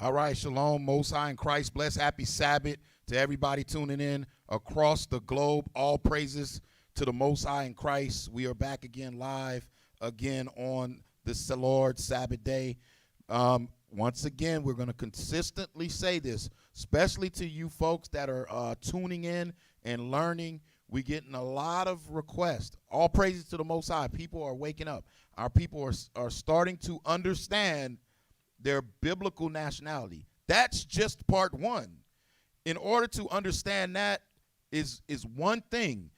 All right, shalom, Most High in Christ. Bless, happy Sabbath to everybody tuning in across the globe. All praises to the Most High in Christ. We are back again live again on the Lord's Sabbath day. Once again, we're going to consistently say this, especially to you folks that are tuning in and learning. We're getting a lot of requests. All praises to the Most High. People are waking up. Our people are starting to understand their biblical nationality. That's just part one. In order to understand that is one thing,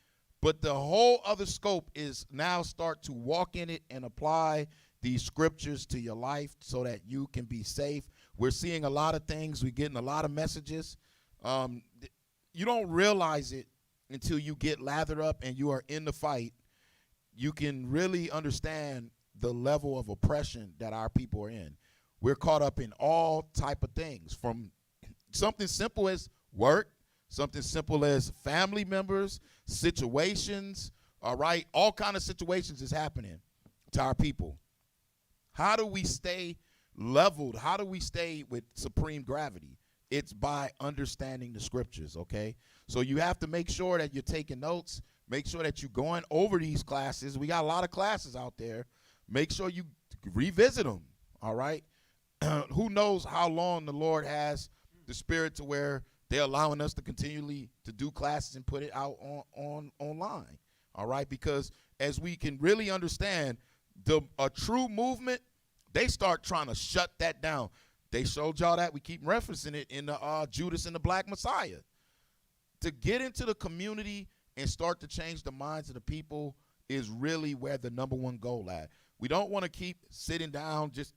but the whole other scope is now start to walk in it and apply these scriptures to your life so that you can be safe. We're seeing a lot of things. We're getting a lot of messages. You don't realize it until you get lathered up and you are in the fight. You can really understand the level of oppression that our people are in. We're caught up in all type of things, from something simple as work, something simple as family members, situations, all right? All kind of situations is happening to our people. How do we stay leveled? How do we stay with supreme gravity? It's by understanding the scriptures, okay? So you have to make sure that you're taking notes. Make sure that you're going over these classes. We got a lot of classes out there. Make sure you revisit them, all right? Who knows how long the Lord has the spirit to where they're allowing us to continually to do classes and put it out on online, all right? Because as we can really understand, a true movement, they start trying to shut that down. They showed y'all that. We keep referencing it in the Judas and the Black Messiah. To get into the community and start to change the minds of the people is really where the number one goal at. We don't want to keep sitting down just,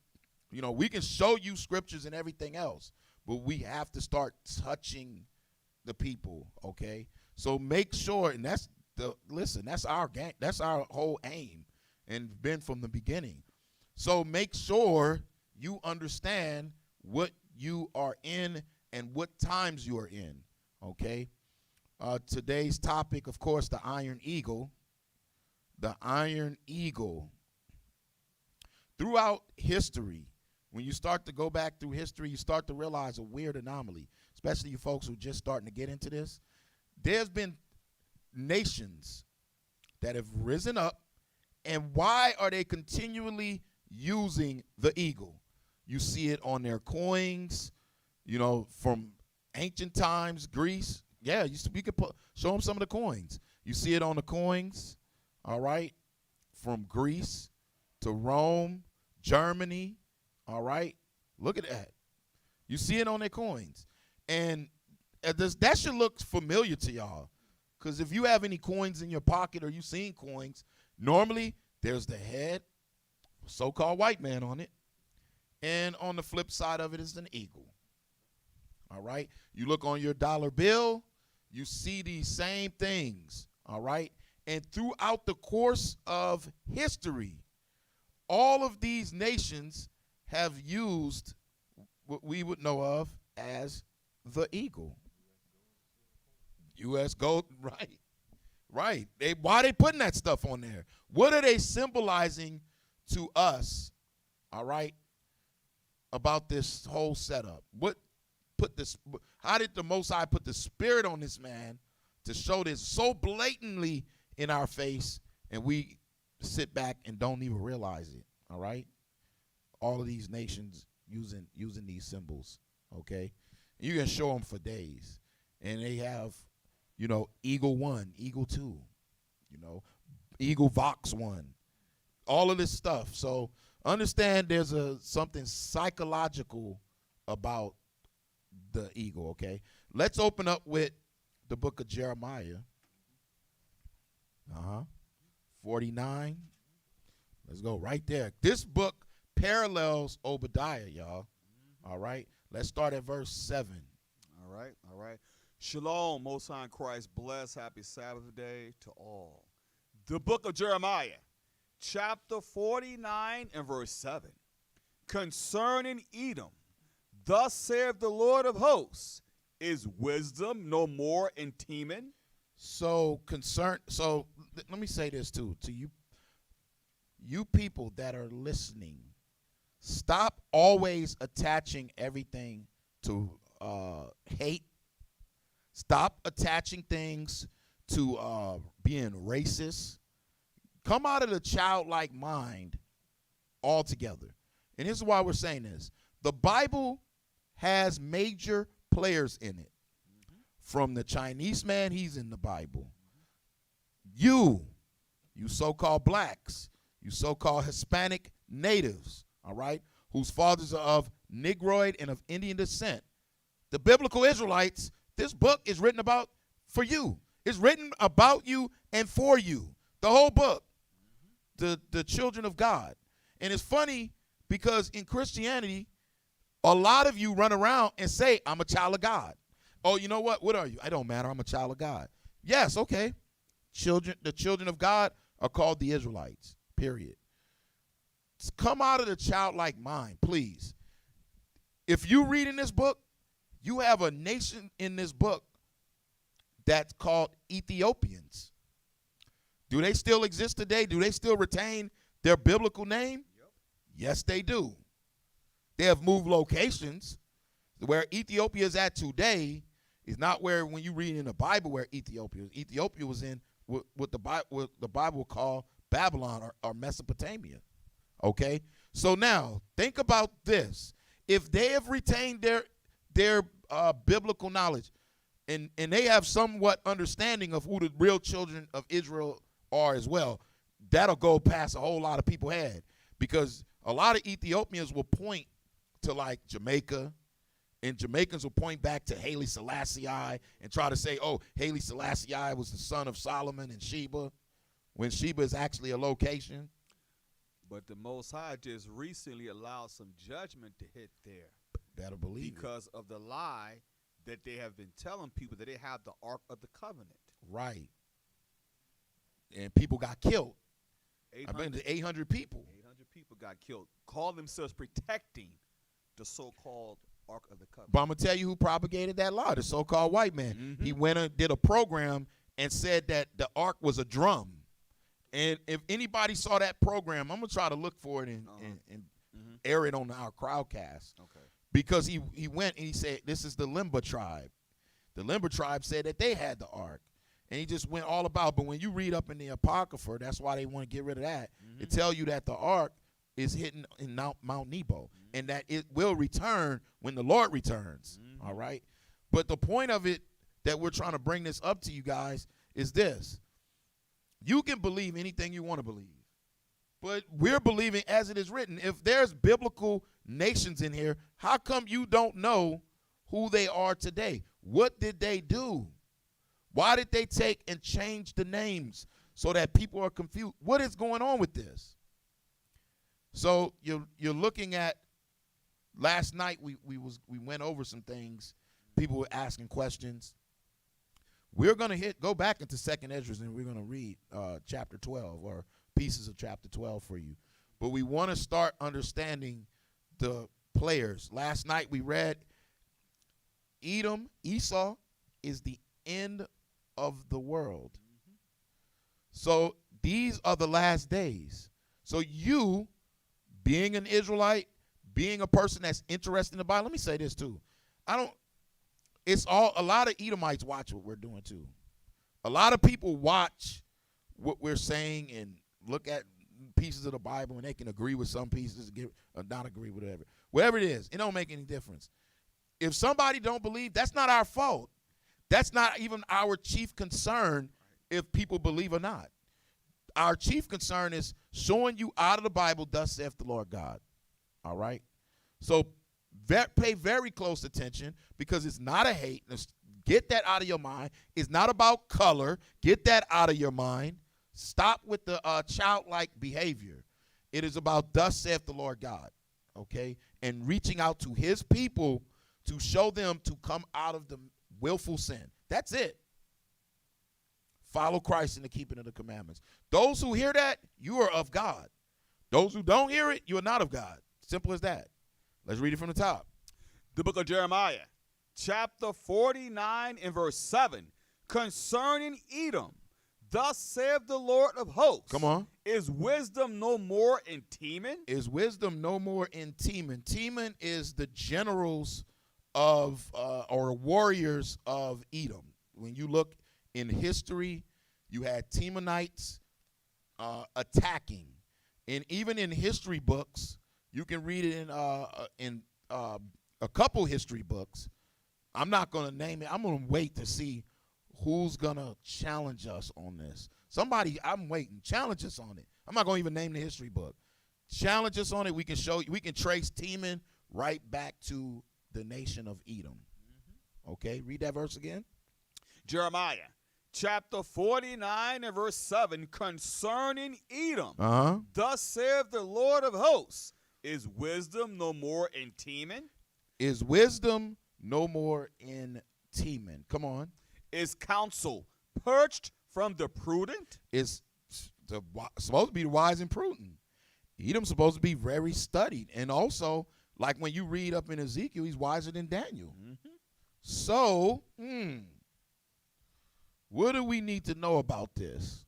we can show you scriptures and everything else, but we have to start touching the people, okay? So make sure, and that's our game, that's our whole aim and been from the beginning. So make sure you understand what you are in and what times you are in, okay? Today's topic, of course, the Iron Eagle. The Iron Eagle. Throughout history, when you start to go back through history, you start to realize a weird anomaly, especially you folks who are just starting to get into this. There's been nations that have risen up, and why are they continually using the eagle? You see it on their coins, from ancient times, Greece. Yeah, we could show them some of the coins. You see it on the coins, all right, from Greece to Rome, Germany, all right. Look at that. You see it on their coins. And that should look familiar to y'all, because if you have any coins in your pocket or you've seen coins, normally there's the head, so-called white man on it, and on the flip side of it is an eagle. All right? You look on your dollar bill, you see these same things, all right? And throughout the course of history, all of these nations have used what we would know of as the eagle. U.S. gold, right. Right. Why are they putting that stuff on there? What are they symbolizing to us, all right, about this whole setup? How did the Most High put the spirit on this man to show this so blatantly in our face, and we sit back and don't even realize it, all right? All of these nations using these symbols, okay? You can show them for days, and they have, Eagle 1, Eagle 2, Eagle Vox 1, all of this stuff. So understand there's something psychological about the eagle, okay? Let's open up with the book of Jeremiah. 49. Let's go right there. This book parallels Obadiah, y'all. All right? Let's start at verse 7. All right. Shalom, Most High in Christ. Bless, happy Sabbath day to all. The book of Jeremiah, chapter 49 and verse 7. Concerning Edom, thus saith the Lord of hosts, is wisdom no more in Teman? So let me say this too to you people that are listening. Stop always attaching everything to hate. Stop attaching things to being racist. Come out of the childlike mind altogether. And this is why we're saying this. The Bible has major players in it. From the Chinese man, he's in the Bible. You so-called blacks, you so-called Hispanic natives, all right, whose fathers are of Negroid and of Indian descent. The biblical Israelites, this book is written about for you. It's written about you and for you. The whole book, the children of God. And it's funny because in Christianity, a lot of you run around and say, I'm a child of God. Oh, you know what? What are you? I don't matter. I'm a child of God. Yes, okay. The children of God are called the Israelites, period. Come out of the childlike mind, please. If you read in this book, you have a nation in this book that's called Ethiopians. Do they still exist today? Do they still retain their biblical name? Yep. Yes, they do. They have moved locations. Where Ethiopia is at today is not where, when you read in the Bible, where Ethiopia is. Ethiopia was in what the Bible call Babylon or Mesopotamia. Okay? So now, think about this. If they have retained their biblical knowledge and they have somewhat understanding of who the real children of Israel are as well, that'll go past a whole lot of people's head. Because a lot of Ethiopians will point to like Jamaica, and Jamaicans will point back to Haile Selassie and try to say, oh, Haile Selassie was the son of Solomon and Sheba, when Sheba is actually a location. But the Most High just recently allowed some judgment to hit there. Better believe because of the lie that they have been telling people that they have the Ark of the Covenant. Right. And people got killed. 800 people. 800 people got killed. Call themselves protecting the so-called Ark of the Covenant. But I'm going to tell you who propagated that lie, the so-called white man. Mm-hmm. He went and did a program and said that the Ark was a drum. And if anybody saw that program, I'm going to try to look for it and air it on our crowdcast. Okay. Because he went and he said, this is the Limba tribe. The Limba tribe said that they had the Ark. And he just went all about. But when you read up in the Apocrypha, that's why they want to get rid of that. Mm-hmm. It tells you that the Ark is hidden in Mount Nebo. Mm-hmm. And that it will return when the Lord returns. Mm-hmm. All right? But the point of it that we're trying to bring this up to you guys is this. You can believe anything you want to believe. But we're believing as it is written. If there's biblical nations in here, how come you don't know who they are today? What did they do? Why did they take and change the names so that people are confused? What is going on with this? So you're looking at, last night we went over some things. People were asking questions. We're going to go back into 2nd Esdras and we're going to read chapter 12 or pieces of chapter 12 for you. But we want to start understanding the players. Last night we read Edom, Esau is the end of the world. Mm-hmm. So these are the last days. So you, being an Israelite, being a person that's interested in the Bible, let me say this too. a lot of Edomites watch what we're doing too. A lot of people watch what we're saying and look at pieces of the Bible, and they can agree with some pieces or not agree with whatever it is. It don't make any difference. If somebody don't believe, that's not our fault. That's not even our chief concern if people believe or not. Our chief concern is showing you out of the Bible, thus saith the Lord God. All right? So pay very close attention, because it's not a hate. Get that out of your mind. It's not about color. Get that out of your mind. Stop with the childlike behavior. It is about thus saith the Lord God, okay? And reaching out to his people to show them to come out of the willful sin. That's it. Follow Christ in the keeping of the commandments. Those who hear that, you are of God. Those who don't hear it, you are not of God. Simple as that. Let's read it from the top. The book of Jeremiah, chapter 49 and verse 7, concerning Edom. Thus saith the Lord of hosts. Come on. Is wisdom no more in Teman? Is wisdom no more in Teman? Teman is the generals of or warriors of Edom. When you look in history, you had Temanites attacking, and even in history books, you can read it in a couple history books. I'm not going to name it. I'm going to wait to see who's going to challenge us on this. Somebody, I'm waiting. Challenge us on it. I'm not going to even name the history book. Challenge us on it. We can show you. We can trace Teman right back to the nation of Edom. Okay, read that verse again. Jeremiah chapter 49 and verse 7, concerning Edom. Thus saith the Lord of hosts, is wisdom no more in Teman? Is wisdom no more in Teman? Come on. Is counsel purged from the prudent? Is supposed to be the wise and prudent. Edom's supposed to be very studied. And also, like when you read up in Ezekiel, he's wiser than Daniel. So, what do we need to know about this?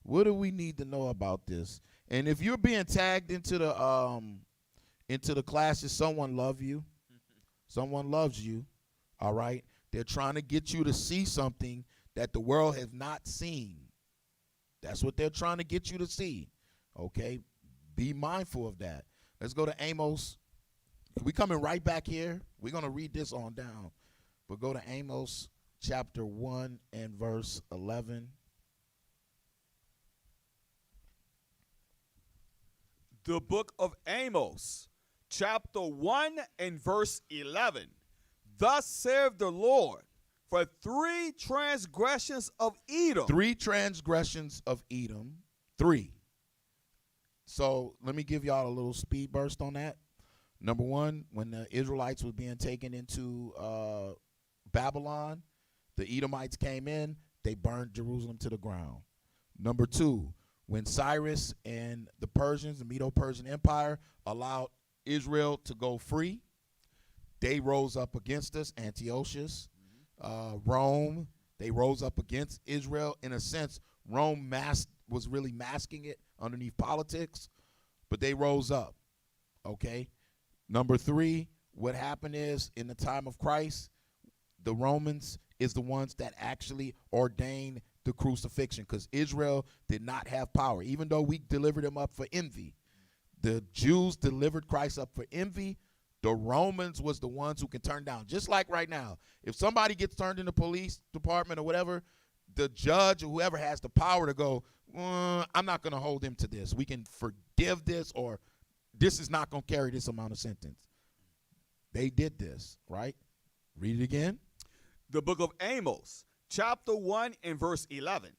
What do we need to know about this? And if you're being tagged into the classes, someone loves you. Someone loves you. All right? They're trying to get you to see something that the world has not seen. That's what they're trying to get you to see. Okay? Be mindful of that. Let's go to Amos. We're coming right back here. We're going to read this on down. But go to Amos chapter 1 and verse 11. The book of Amos, chapter 1 and verse 11. Thus saith the Lord, for 3 transgressions of Edom. 3 transgressions of Edom. 3. So let me give y'all a little speed burst on that. Number 1, when the Israelites were being taken into Babylon, the Edomites came in, they burned Jerusalem to the ground. Number 2, when Cyrus and the Persians, the Medo-Persian Empire, allowed Israel to go free, they rose up against us. Antiochus, Rome, they rose up against Israel. In a sense, Rome was really masking it underneath politics, but they rose up, okay? Number 3, what happened is, in the time of Christ, the Romans is the ones that actually ordained the crucifixion, because Israel did not have power. Even though we delivered them up for envy, the Jews delivered Christ up for envy. The Romans was the ones who can turn down. Just like right now, if somebody gets turned in the police department or whatever, the judge or whoever has the power to go, I'm not going to hold him to this. We can forgive this, or this is not going to carry this amount of sentence. They did this, right? Read it again. The book of Amos, chapter 1 and verse 11.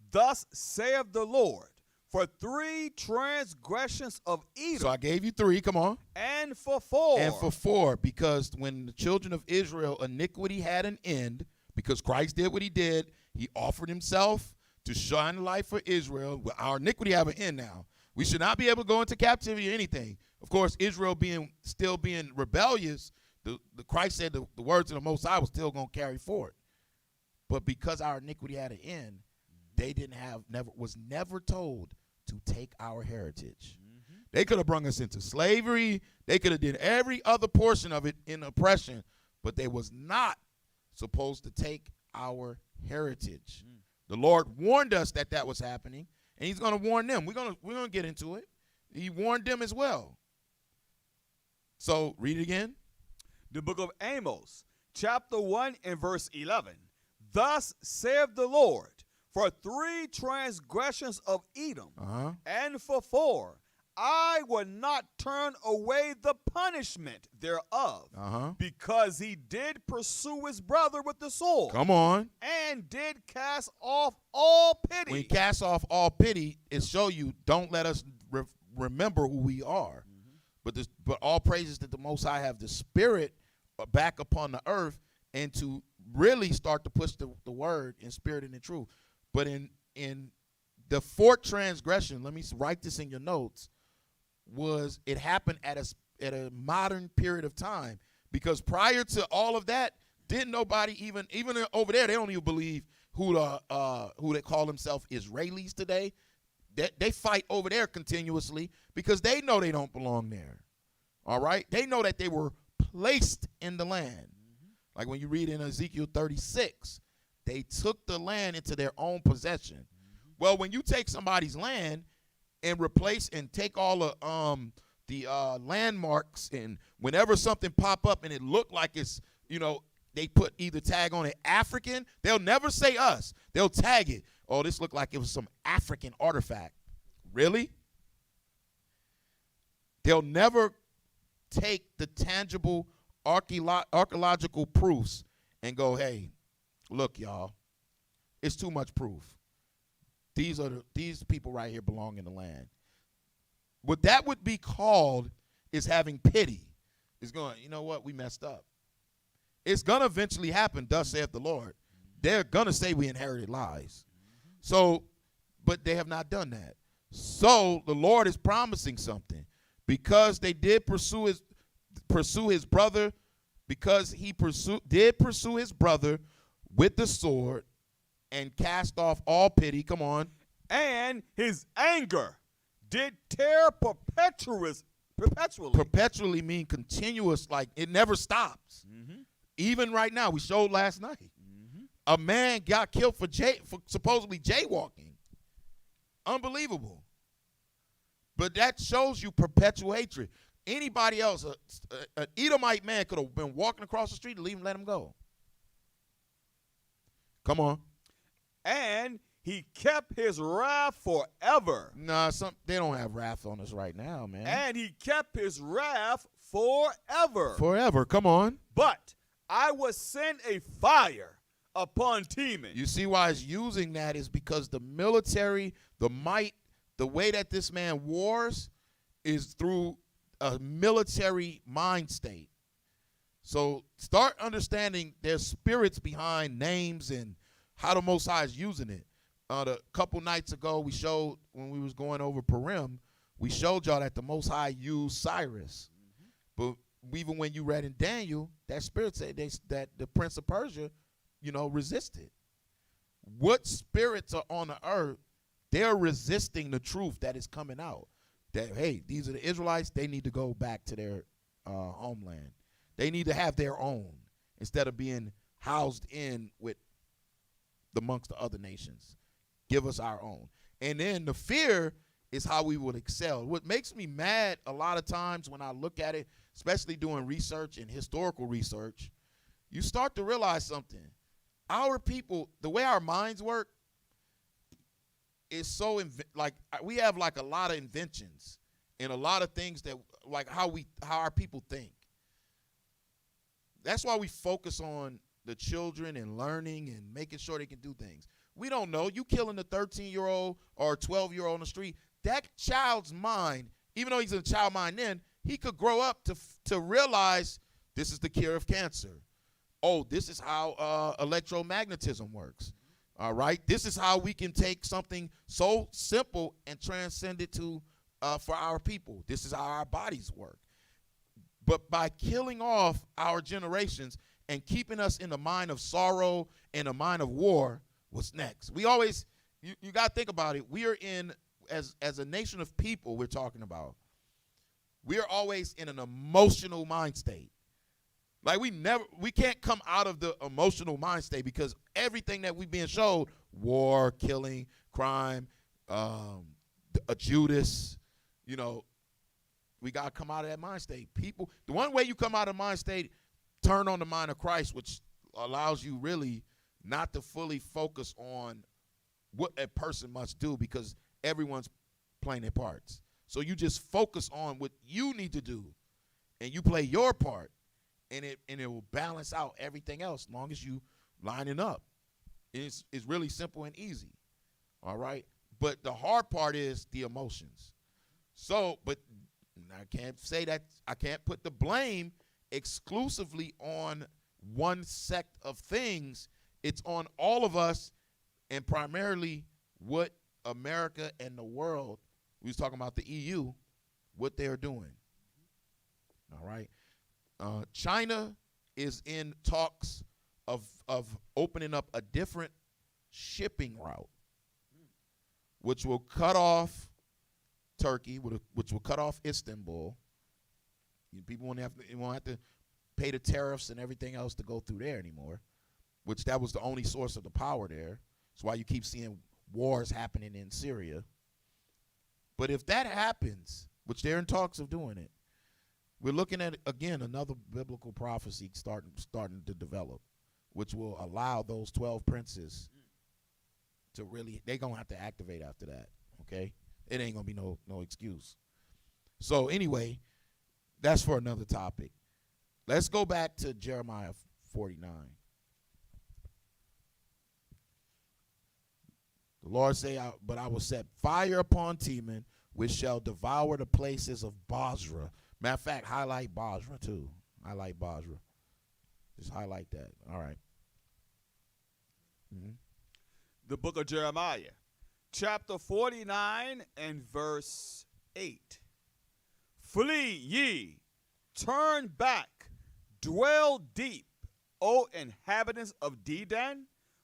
Thus saith the Lord, for 3 transgressions of Edom. So I gave you 3, come on. And for 4. And for 4, because when the children of Israel, iniquity had an end, because Christ did what he did, he offered himself to shine the light for Israel. Well, our iniquity have an end now. We should not be able to go into captivity or anything. Of course, Israel still being rebellious, the Christ said the words of the Most High was still going to carry forward. But because our iniquity had an end, they was never told to take our heritage. They could have brought us into slavery. They could have did every other portion of it in oppression, but they was not supposed to take our heritage. The Lord warned us that was happening, and he's going to warn them. We're going to get into it. He warned them as well. So read it again. The book of Amos, chapter 1 and verse 11. Thus saith the Lord, for 3 transgressions of Edom, and for 4, I will not turn away the punishment thereof, because he did pursue his brother with the sword. Come on. And did cast off all pity. When he casts off all pity, it show you, don't let us remember who we are. But all praises that the Most High have the Spirit back upon the earth, and to really start to push the word in spirit and in truth. But in the 4th transgression, let me write this in your notes, it happened at a modern period of time, because prior to all of that, didn't nobody even over there, they don't even believe who they call themselves Israelis today, they fight over there continuously because they know they don't belong there. All right? They know that they were placed in the land. Like when you read in Ezekiel 36, they took the land into their own possession. Well, when you take somebody's land and replace and take all the landmarks, and whenever something pop up and it look like it's, they put either tag on it African, they'll never say us. They'll tag it. Oh, this looked like it was some African artifact. Really? They'll never take the tangible archaeological proofs and go, hey, look, y'all, it's too much proof. These people right here belong in the land. What that would be called is having pity. It's going, you know what, we messed up. It's going to eventually happen, thus saith the Lord. They're going to say we inherited lies. So, but they have not done that. So the Lord is promising something. Because they did pursue his brother, because he did pursue his brother with the sword and cast off all pity. Come on. And his anger did tear perpetually. Perpetually mean continuous, like it never stops. Even right now, we showed last night. A man got killed for supposedly jaywalking. Unbelievable. But that shows you perpetual hatred. Anybody else, an Edomite man could have been walking across the street and let him go. Come on. And he kept his wrath forever. Nah, they don't have wrath on us right now, man. And he kept his wrath forever. Forever, come on. But I will send a fire upon Teman. You see why it's using that is because the military, the might, the way that this man wars is through a military mind state. So start understanding there's spirits behind names and how the Most High is using it. A couple nights ago, we showed, when we was going over Purim, we showed y'all that the Most High used Cyrus. But even when you read in Daniel, that spirit said that the Prince of Persia, resisted. What spirits are on the earth, they're resisting the truth that is coming out. That, hey, these are the Israelites, they need to go back to their homeland. They need to have their own instead of being housed in with amongst the other nations. Give us our own. And then the fear is how we would excel. What makes me mad a lot of times when I look at it, especially doing research and historical research, you start to realize something. Our people, the way our minds work, is so we have like a lot of inventions and a lot of things that like how our people think. That's why we focus on the children and learning and making sure they can do things. We don't know. You killing a 13-year-old or a 12-year-old on the street, that child's mind, even though he's in a child mind then, he could grow up to realize this is the cure of cancer. Oh, this is how electromagnetism works. All right? This is how we can take something so simple and transcend it to for our people. This is how our bodies work. But by killing off our generations and keeping us in the mind of sorrow and the mind of war, what's next? We always, you got to think about it. We are in, as a nation of people we're talking about, we are always in an emotional mind state. Like we can't come out of the emotional mind state because everything that we've been showed, war, killing, crime, a Judas, we got to come out of that mind state. People, the one way you come out of the mind state, turn on the mind of Christ, which allows you really not to fully focus on what a person must do because everyone's playing their parts. So you just focus on what you need to do and you play your part and it will balance out everything else as long as you lining up. It's really simple and easy. All right? But the hard part is the emotions. So, but I can't say that, I can't put the blame exclusively on one sect of things. It's on all of us and primarily what America and the world, we was talking about the EU, what they're doing. All right. China is in talks of opening up a different shipping route, which will cut off Turkey, which will cut off Istanbul. People won't have to pay the tariffs and everything else to go through there anymore, which that was the only source of the power there. That's why you keep seeing wars happening in Syria. But if that happens, which they're in talks of doing it, we're looking at, again, another biblical prophecy starting to develop, which will allow those 12 princes to really, they're going to have to activate after that, okay? It ain't going to be no excuse. So anyway, that's for another topic. Let's go back to Jeremiah 49. The Lord say, but I will set fire upon Teman, which shall devour the places of Bozrah. Matter of fact, highlight Bozrah too. Highlight Bozrah. Just highlight that. All right. Mm-hmm. The book of Jeremiah, chapter 49 and verse 8. Flee ye, turn back, dwell deep, O inhabitants of Dedan,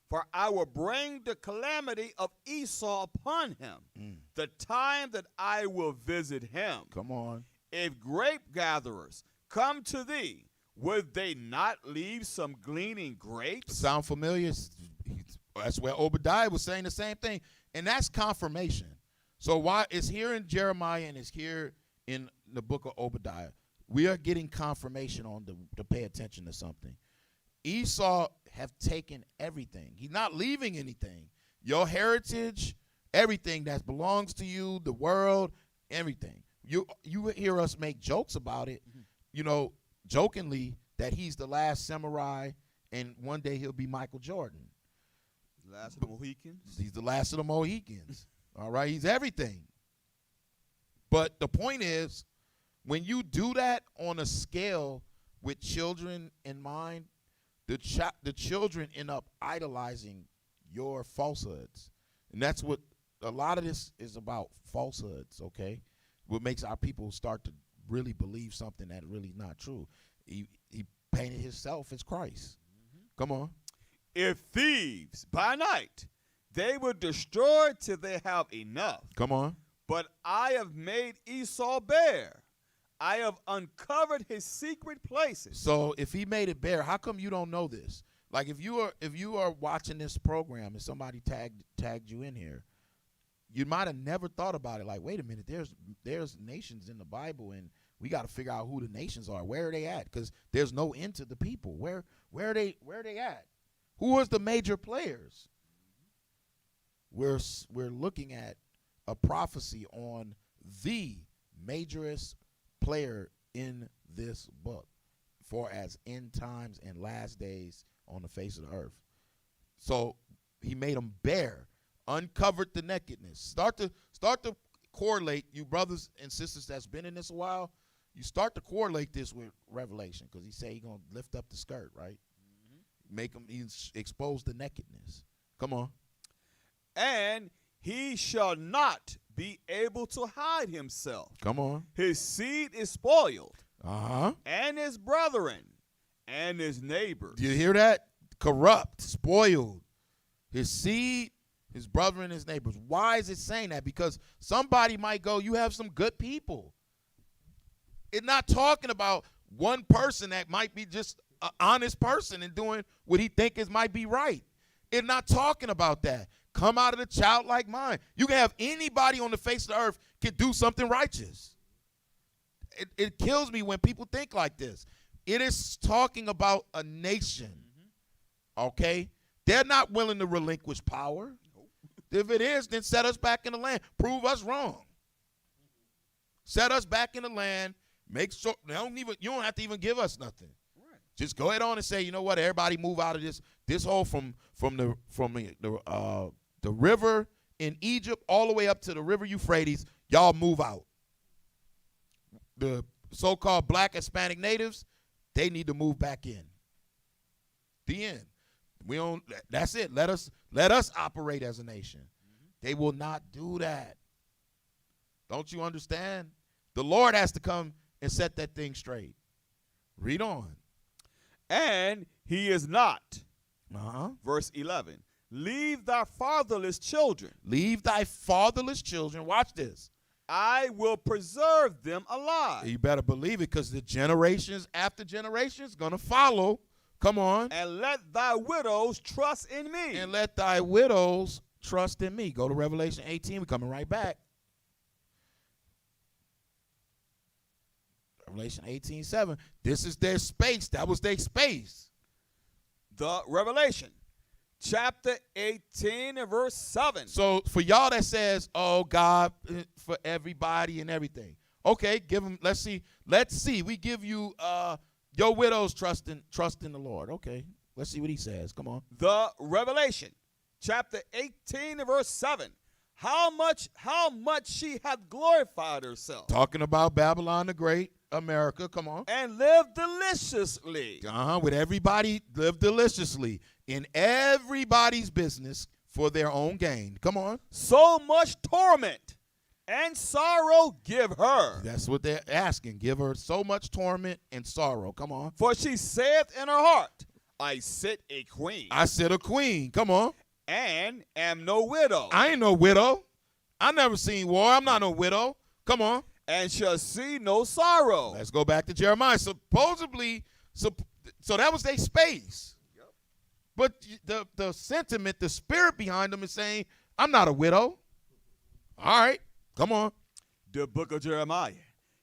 for I will bring the calamity of Esau upon him, the time that I will visit him. Come on. If grape gatherers come to thee, would they not leave some gleaning grapes? Sound familiar? That's where Obadiah was saying the same thing. And that's confirmation. So why it's here in Jeremiah and it's here in the book of Obadiah, we are getting confirmation on to pay attention to something. Esau have taken everything. He's not leaving anything. Your heritage, everything that belongs to you, the world, everything. You hear us make jokes about it, jokingly, that he's the last samurai and one day he'll be Michael Jordan. Last of the Mohicans? He's the last of the Mohicans. All right, he's everything. But the point is, when you do that on a scale with children in mind, the children end up idolizing your falsehoods. And that's what a lot of this is about, falsehoods, okay? What makes our people start to really believe something that really is not true. He painted himself as Christ. Come on. If thieves by night, they will destroy till they have enough. Come on. But I have made Esau bare. I have uncovered his secret places. So if he made it bare, how come you don't know this? Like if you are watching this program and somebody tagged you in here, you might have never thought about it. Like, wait a minute, there's nations in the Bible, and we got to figure out who the nations are. Where are they at? Because there's no end to the people. Where are they at? Who was the major players? We're looking at a prophecy on the majorest player in this book for as end times and last days on the face of the earth. So he made them bare, uncovered the nakedness. Start to correlate, you brothers and sisters that's been in this a while, you start to correlate this with Revelation, because he said he's going to lift up the skirt, right? Make him expose the nakedness. Come on. And he shall not be able to hide himself. Come on. His seed is spoiled. Uh-huh. And his brethren and his neighbors. Do you hear that? Corrupt, spoiled. His seed, his brethren, and his neighbors. Why is it saying that? Because somebody might go, you have some good people. It's not talking about one person that might be just an honest person and doing what he thinks might be right. It's not talking about that. Come out of the childlike mind. You can have anybody on the face of the earth can do something righteous. It kills me when people think like this. It is talking about a nation, okay? They're not willing to relinquish power. If it is, then set us back in the land. Prove us wrong. Set us back in the land. Make sure you don't have to even give us nothing. Right. Just go ahead on and say, you know what? Everybody move out of this hole from the river in Egypt all the way up to the river Euphrates. Y'all move out. The so-called black Hispanic natives, they need to move back in. The end. That's it. Let us operate as a nation. They will not do that. Don't you understand? The Lord has to come and set that thing straight. Read on. And he is not. Uh-huh. Verse 11. leave thy fatherless children. Leave thy fatherless children. Watch this. I will preserve them alive. You better believe it, because the generations after generations going to follow. Come on. And let thy widows trust in me. And let thy widows trust in me. Go to Revelation 18. We're coming right back. Revelation 18:7. This is their space. That was their space. The Revelation, chapter 18 and verse 7. So for y'all that says, oh, God, for everybody and everything. Okay, give them, let's see. We give you your widows trust in the Lord. Okay, let's see what he says. Come on. The Revelation, chapter 18 and verse 7. How much she hath glorified herself. Talking about Babylon the Great, America. Come on. And lived deliciously. With everybody, live deliciously in everybody's business for their own gain. Come on. So much torment and sorrow give her. That's what they're asking. Give her so much torment and sorrow. Come on. For she saith in her heart, I sit a queen. I sit a queen. Come on. And am no widow. I ain't no widow. I never seen war. I'm not no widow. Come on. And shall see no sorrow. Let's go back to Jeremiah. Supposedly, so that was their space. Yep. But the sentiment, the spirit behind them is saying, I'm not a widow. All right. Come on. The book of Jeremiah,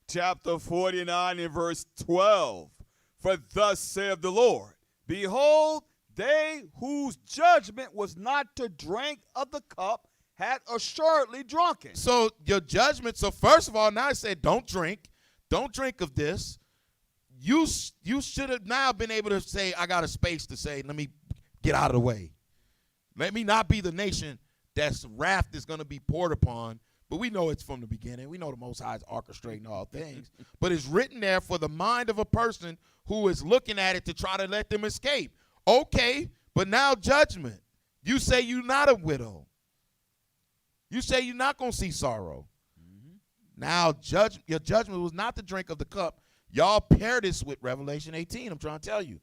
chapter 49 and verse 12. For thus saith the Lord, behold, they whose judgment was not to drink of the cup had assuredly drunken. So your judgment, so first of all, now I said don't drink of this. You should have now been able to say, I got a space to say, let me get out of the way. Let me not be the nation that's wrath is going to be poured upon. But we know it's from the beginning. We know the Most High is orchestrating all things. But it's written there for the mind of a person who is looking at it to try to let them escape. Okay, but now judgment. You say you're not a widow. You say you're not going to see sorrow. Mm-hmm. Now your judgment was not to drink of the cup. Y'all pair this with Revelation 18. I'm trying to tell you.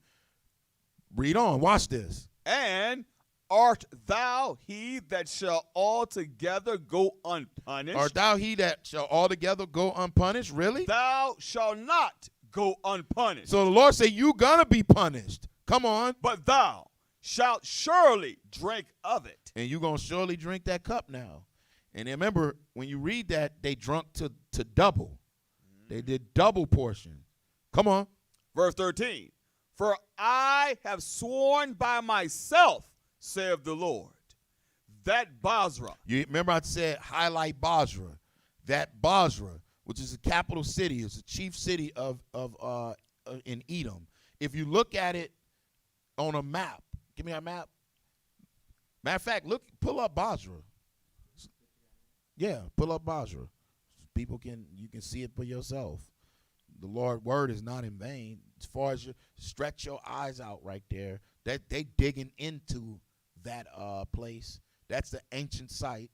Read on. Watch this. And art thou he that shall altogether go unpunished? Art thou he that shall altogether go unpunished? Really? Thou shalt not go unpunished. So the Lord said, you're going to be punished. Come on. But thou shalt surely drink of it. And you're going to surely drink that cup now. And remember, when you read that, they drunk to double. They did double portion. Come on. Verse 13. For I have sworn by myself, saith the Lord, that Basra. You remember I said highlight Basra. That Basra, which is the capital city, is the chief city of in Edom. If you look at it on a map, give me that map. Matter of fact, pull up Basra. Yeah, pull up Basra. You can see it for yourself. The Lord's word is not in vain. As far as you stretch your eyes out right there, that they digging into that place. That's the ancient site,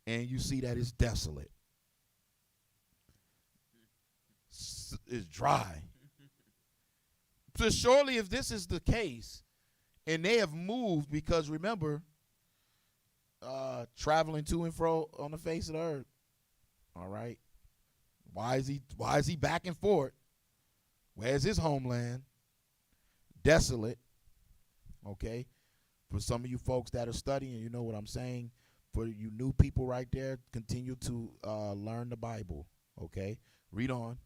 and you see that it's desolate. It's dry. So surely if this is the case, and they have moved, because remember, traveling to and fro on the face of the earth. All right. Why is he back and forth? Where's his homeland? Desolate. Okay. For some of you folks that are studying, you know what I'm saying. For you new people right there, continue to learn the Bible. Okay. Read on.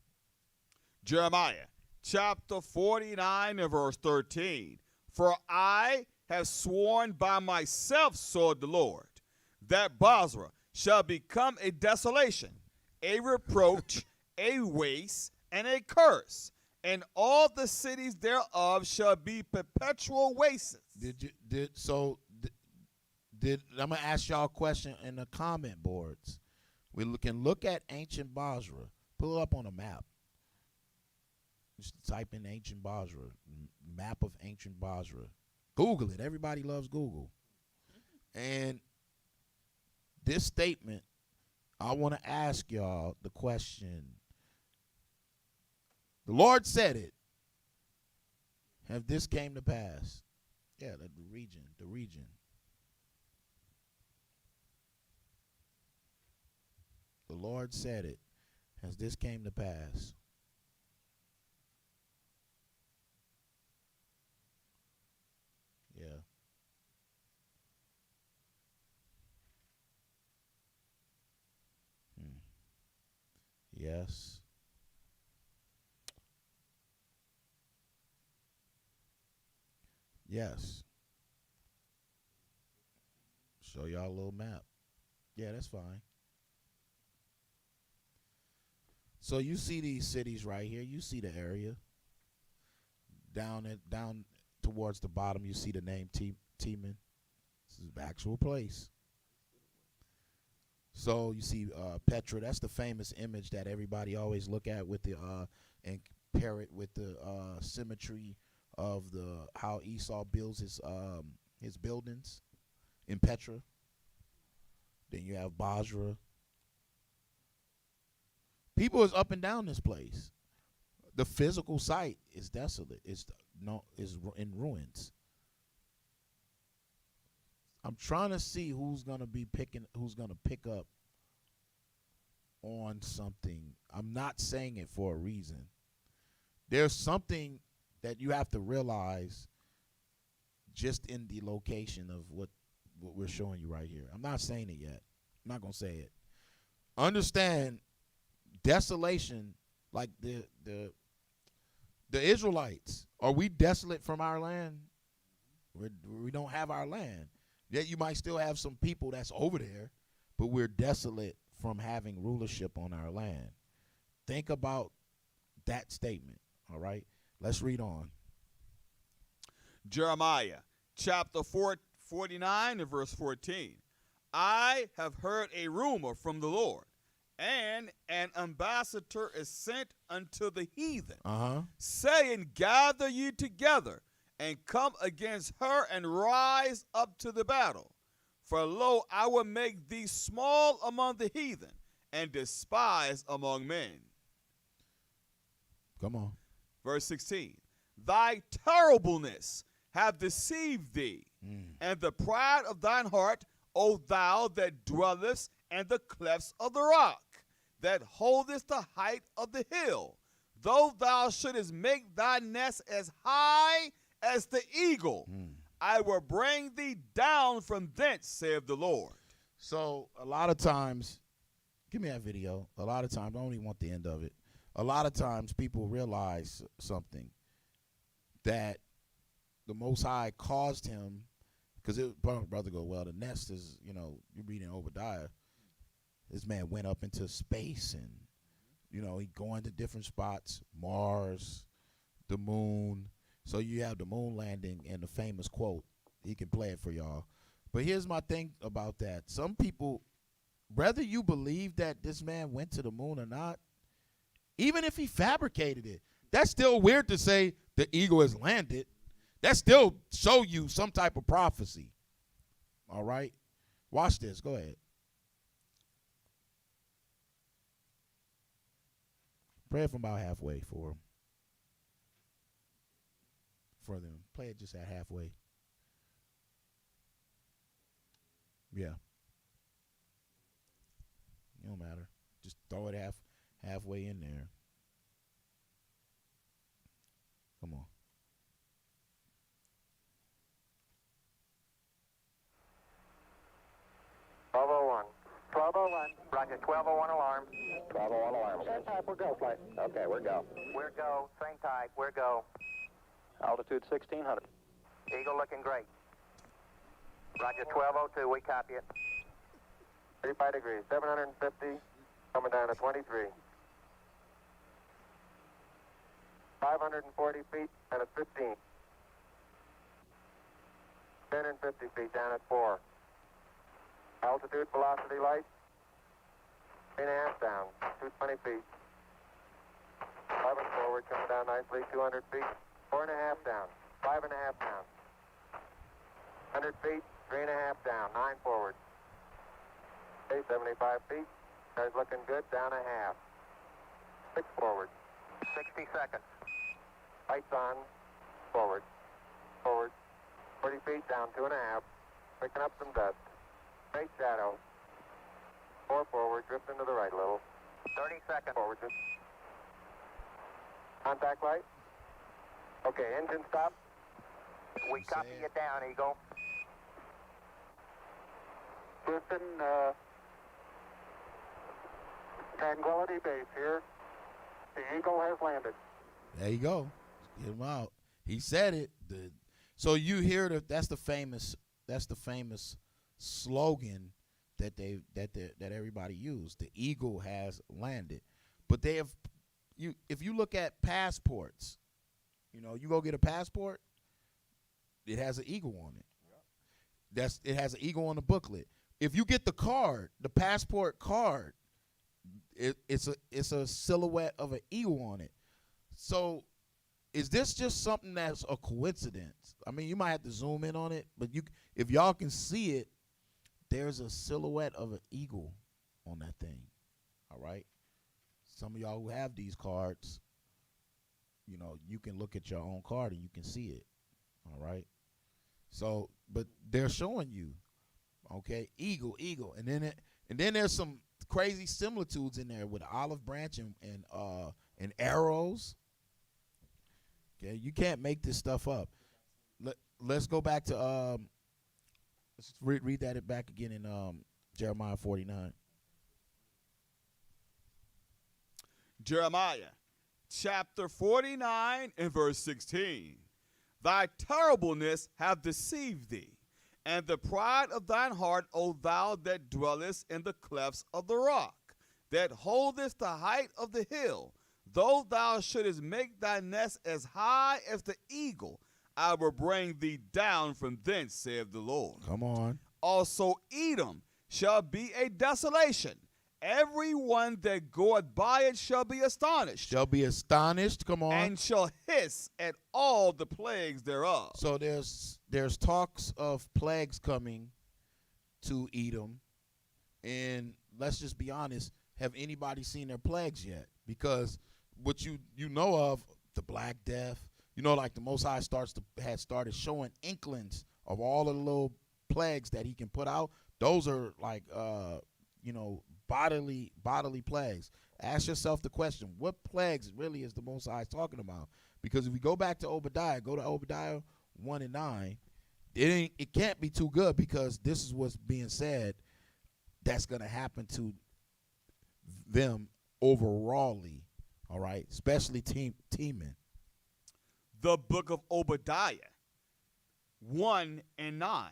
Jeremiah chapter 49 and verse 13. For I have sworn by myself, saith the Lord, that Basra shall become a desolation, a reproach, a waste, and a curse, and all the cities thereof shall be perpetual wastes. I'm gonna ask y'all a question in the comment boards. We can look at ancient Basra. Pull it up on a map. Just type in ancient Basra, map of ancient Basra. Google it. Everybody loves Google. And this statement, I want to ask y'all the question. The Lord said it. Have this came to pass? Yeah, the region. The Lord said it. Has this came to pass? Yeah. Hmm. Yes. Yes. Show y'all a little map. Yeah, that's fine. So you see these cities right here. You see the area. Down towards the bottom, you see the name Teman. This is the actual place. So you see Petra. That's the famous image that everybody always look at with the and pair it with the symmetry of the how Esau builds his buildings in Petra. Then you have Basra. People is up and down this place. The physical site is desolate. Is in ruins. I'm trying to see who's gonna pick up on something. I'm not saying it for a reason. There's something that you have to realize just in the location of what we're showing you right here. I'm not saying it yet. I'm not gonna say it. Understand desolation, like the Israelites. Are we desolate from our land? We don't have our land. Yet you might still have some people that's over there, but we're desolate from having rulership on our land. Think about that statement, all right? Let's read on. Jeremiah chapter 49 and verse 14. I have heard a rumor from the Lord, and an ambassador is sent unto the heathen, saying, gather ye together, and come against her, and rise up to the battle. For lo, I will make thee small among the heathen, and despised among men. Come on. Verse 16. Thy terribleness have deceived thee, and the pride of thine heart, O thou that dwellest in the clefts of the rock, that holdest the height of the hill. Though thou shouldest make thy nest as high as the eagle, I will bring thee down from thence, saith the Lord. So a lot of times, give me that video. A lot of times, I don't even want the end of it. A lot of times people realize something, that the Most High caused him, because brother go, well, the nest is, you're reading Obadiah. This man went up into space and, he going to different spots, Mars, the moon. So you have the moon landing and the famous quote. He can play it for y'all. But here's my thing about that. Some people, whether you believe that this man went to the moon or not, even if he fabricated it, that's still weird to say the eagle has landed. That still show you some type of prophecy. All right? Watch this. Go ahead. Pray from about halfway for them. Play it just at halfway. Yeah. It don't matter. Just throw it halfway in there. Come on. Roger, 1201 alarm. 1201 alarm. Same type, we're go, flight. Okay, we're go. We're go, same type, we're go. Altitude 1600. Eagle looking great. Roger, 1202, we copy it. 35 degrees, 750, coming down to 23. 540 feet and at 15. 1050 feet down at 4. Altitude, velocity, light. 3.5 down, 220 feet. 11 forward, coming down nicely, 200 feet. 4.5 down, 5.5 down. 100 feet, 3.5 down, 9 forward. Okay, 75 feet. Car's looking good, down a half. 6 forward. 60 seconds. Lights on, forward. Forward. 40 feet, down 2.5. Picking up some dust. Great shadow. 4 4 forward, drift into the right a little. 30 seconds. Forward, just. Contact light. Okay, engine stop. We copy you down, Eagle. Houston, Tranquility Base here. The Eagle has landed. There you go. Get him out. He said it. So you hear that's the famous slogan that everybody used. The Eagle has landed. But they have if you look at passports, you go get a passport, it has an eagle on it. It has an eagle on the booklet. If you get the card, the passport card, it's a silhouette of an eagle on it. So is this just something that's a coincidence? I mean, you might have to zoom in on it, but if y'all can see it, there's a silhouette of an eagle on that thing. All right? Some of y'all who have these cards, you can look at your own card and you can see it. All right? So, but they're showing you, okay, eagle, and then there's some crazy similitudes in there with olive branch and arrows. Okay, you can't make this stuff up. Let's go back to let's read that back again in Jeremiah 49. Jeremiah chapter 49 and verse 16. Thy terribleness hath deceived thee, and the pride of thine heart, O thou that dwellest in the clefts of the rock, that holdest the height of the hill. Though thou shouldest make thy nest as high as the eagle, I will bring thee down from thence, saith the Lord. Come on. Also Edom shall be a desolation. Everyone that goeth by it shall be astonished. Shall be astonished. Come on. And shall hiss at all the plagues thereof. So there's talks of plagues coming to Edom, and let's just be honest. Have anybody seen their plagues yet? Because what you know of, the Black Death, like the Most High has started showing inklings of all of the little plagues that he can put out. Those are like bodily plagues. Ask yourself the question, what plagues really is the Most High talking about? Because if we go back to Obadiah, go to Obadiah 1 and 9, it can't be too good, because this is what's being said that's going to happen to them overallly, all right, especially Teman. The book of Obadiah 1 and 9.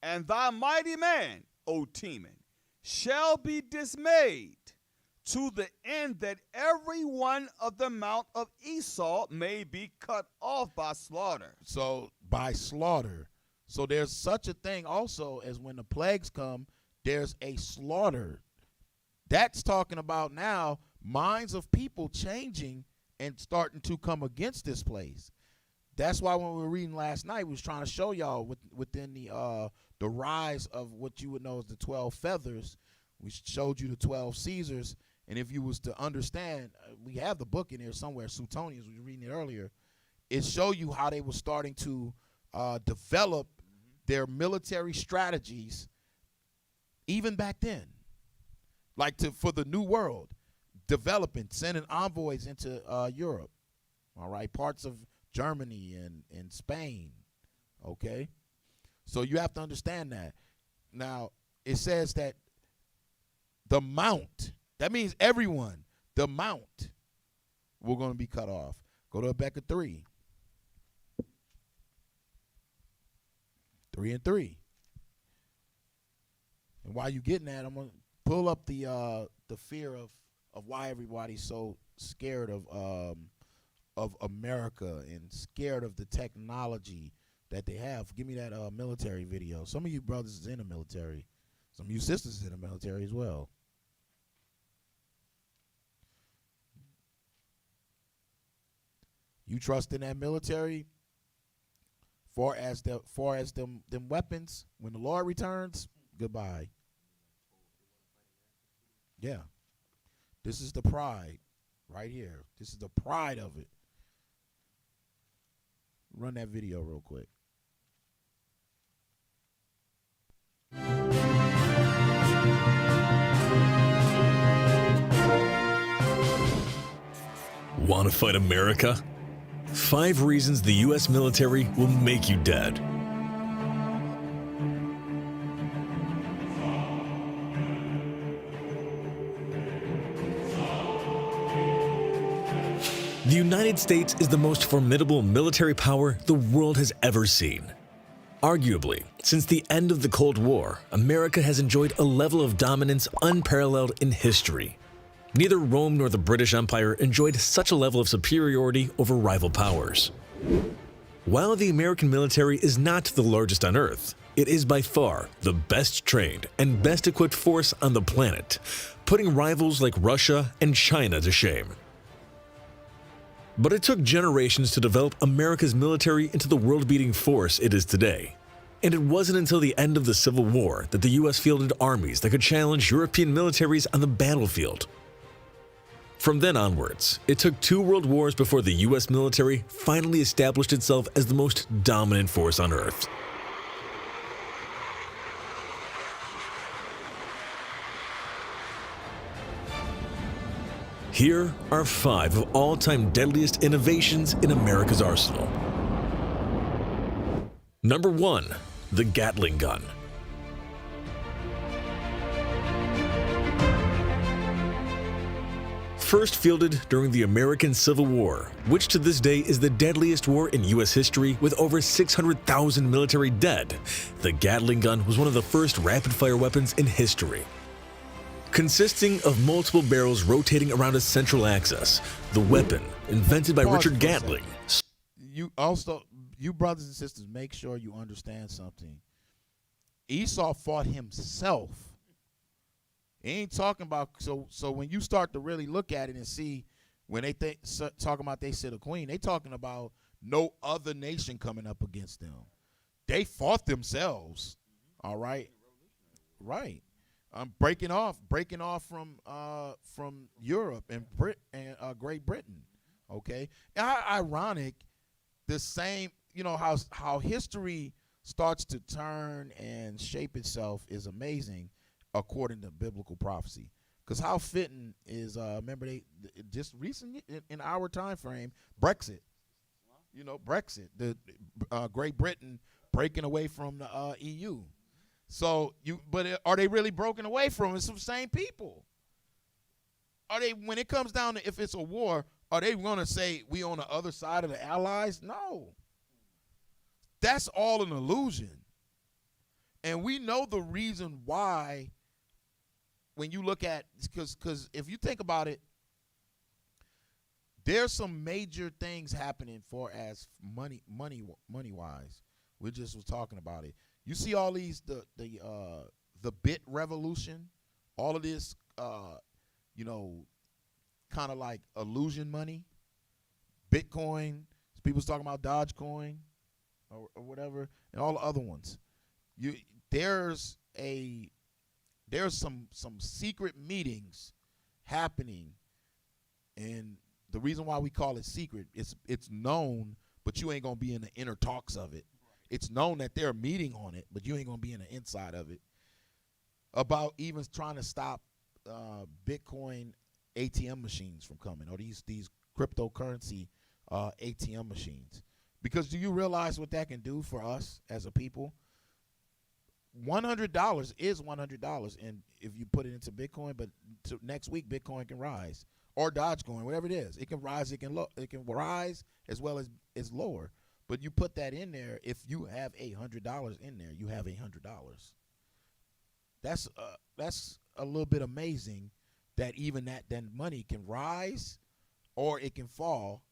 And thy mighty man, O Teman, shall be dismayed, to the end that every one of the mount of Esau may be cut off by slaughter. So by slaughter. So there's such a thing also as when the plagues come, there's a slaughter. That's talking about now minds of people changing and starting to come against this place. That's why when we were reading last night, we was trying to show y'all within the rise of what you would know as the 12 feathers. We showed you the 12 Caesars, and if you was to understand, we have the book in here somewhere, Suetonius, we were reading it earlier. It showed you how they were starting to develop their military strategies even back then, like for the New World, developing, sending envoys into Europe, all right, parts of Germany and Spain, okay? So you have to understand that. Now, it says that the mount, that means everyone, the mount, we're going to be cut off. Go to Habakkuk 3. 3 and 3. And while you're getting that, I'm going to pull up the fear of why everybody's so scared of America and scared of the technology that they have. Give me that military video. Some of you brothers is in the military. Some of you sisters is in the military as well. You trust in that military far as them weapons, when the Lord returns, goodbye. Yeah. This is the pride right here. This is the pride of it. Run that video real quick. Want to fight America? 5 reasons the U.S. military will make you dead. The United States is the most formidable military power the world has ever seen. Arguably, since the end of the Cold War, America has enjoyed a level of dominance unparalleled in history. Neither Rome nor the British Empire enjoyed such a level of superiority over rival powers. While the American military is not the largest on Earth, it is by far the best trained and best equipped force on the planet, putting rivals like Russia and China to shame. But it took generations to develop America's military into the world-beating force it is today. And it wasn't until the end of the Civil War that the U.S. fielded armies that could challenge European militaries on the battlefield. From then onwards, it took 2 world wars before the U.S. military finally established itself as the most dominant force on Earth. Here are 5 of all-time deadliest innovations in America's arsenal. Number 1. The Gatling gun. First fielded during the American Civil War, which to this day is the deadliest war in U.S. history with over 600,000 military dead, the Gatling gun was one of the first rapid-fire weapons in history. Consisting of multiple barrels rotating around a central axis, the weapon, invented by Richard Gatling. You brothers and sisters, make sure you understand something. Esau fought himself. He ain't talking about, so when you start to really look at it and see, when they talking about they sit a queen, they talking about no other nation coming up against them. They fought themselves. All right. Right. Breaking off from Europe and Great Britain. Okay. How ironic, the same, how history starts to turn and shape itself is amazing according to biblical prophecy. Because how fitting is, remember they just recently in our time frame, Brexit. Brexit, the Great Britain breaking away from the EU. So but are they really broken away from it? It's the same people. Are they, when it comes down to if it's a war, are they going to say we on the other side of the Allies? No. That's all an illusion. And we know the reason why when you look at, because if you think about it, there's some major things happening for as money wise. We just was talking about it. You see all these the bit revolution, all of this kind of like illusion money, Bitcoin. People's talking about Dogecoin or whatever, and all the other ones. There's some secret meetings happening, and the reason why we call it secret is it's known, but you ain't gonna be in the inner talks of it. It's known that they're meeting on it, but you ain't gonna be in the inside of it. About even trying to stop Bitcoin ATM machines from coming, or these cryptocurrency ATM machines. Because do you realize what that can do for us as a people? $100 is $100, and if you put it into Bitcoin, but next week Bitcoin can rise, or Dogecoin, whatever it is, it can rise, it can rise as well as lower. But you put that in there, if you have $100 in there, you have $100. That's a little bit amazing that even that money can rise or it can fall,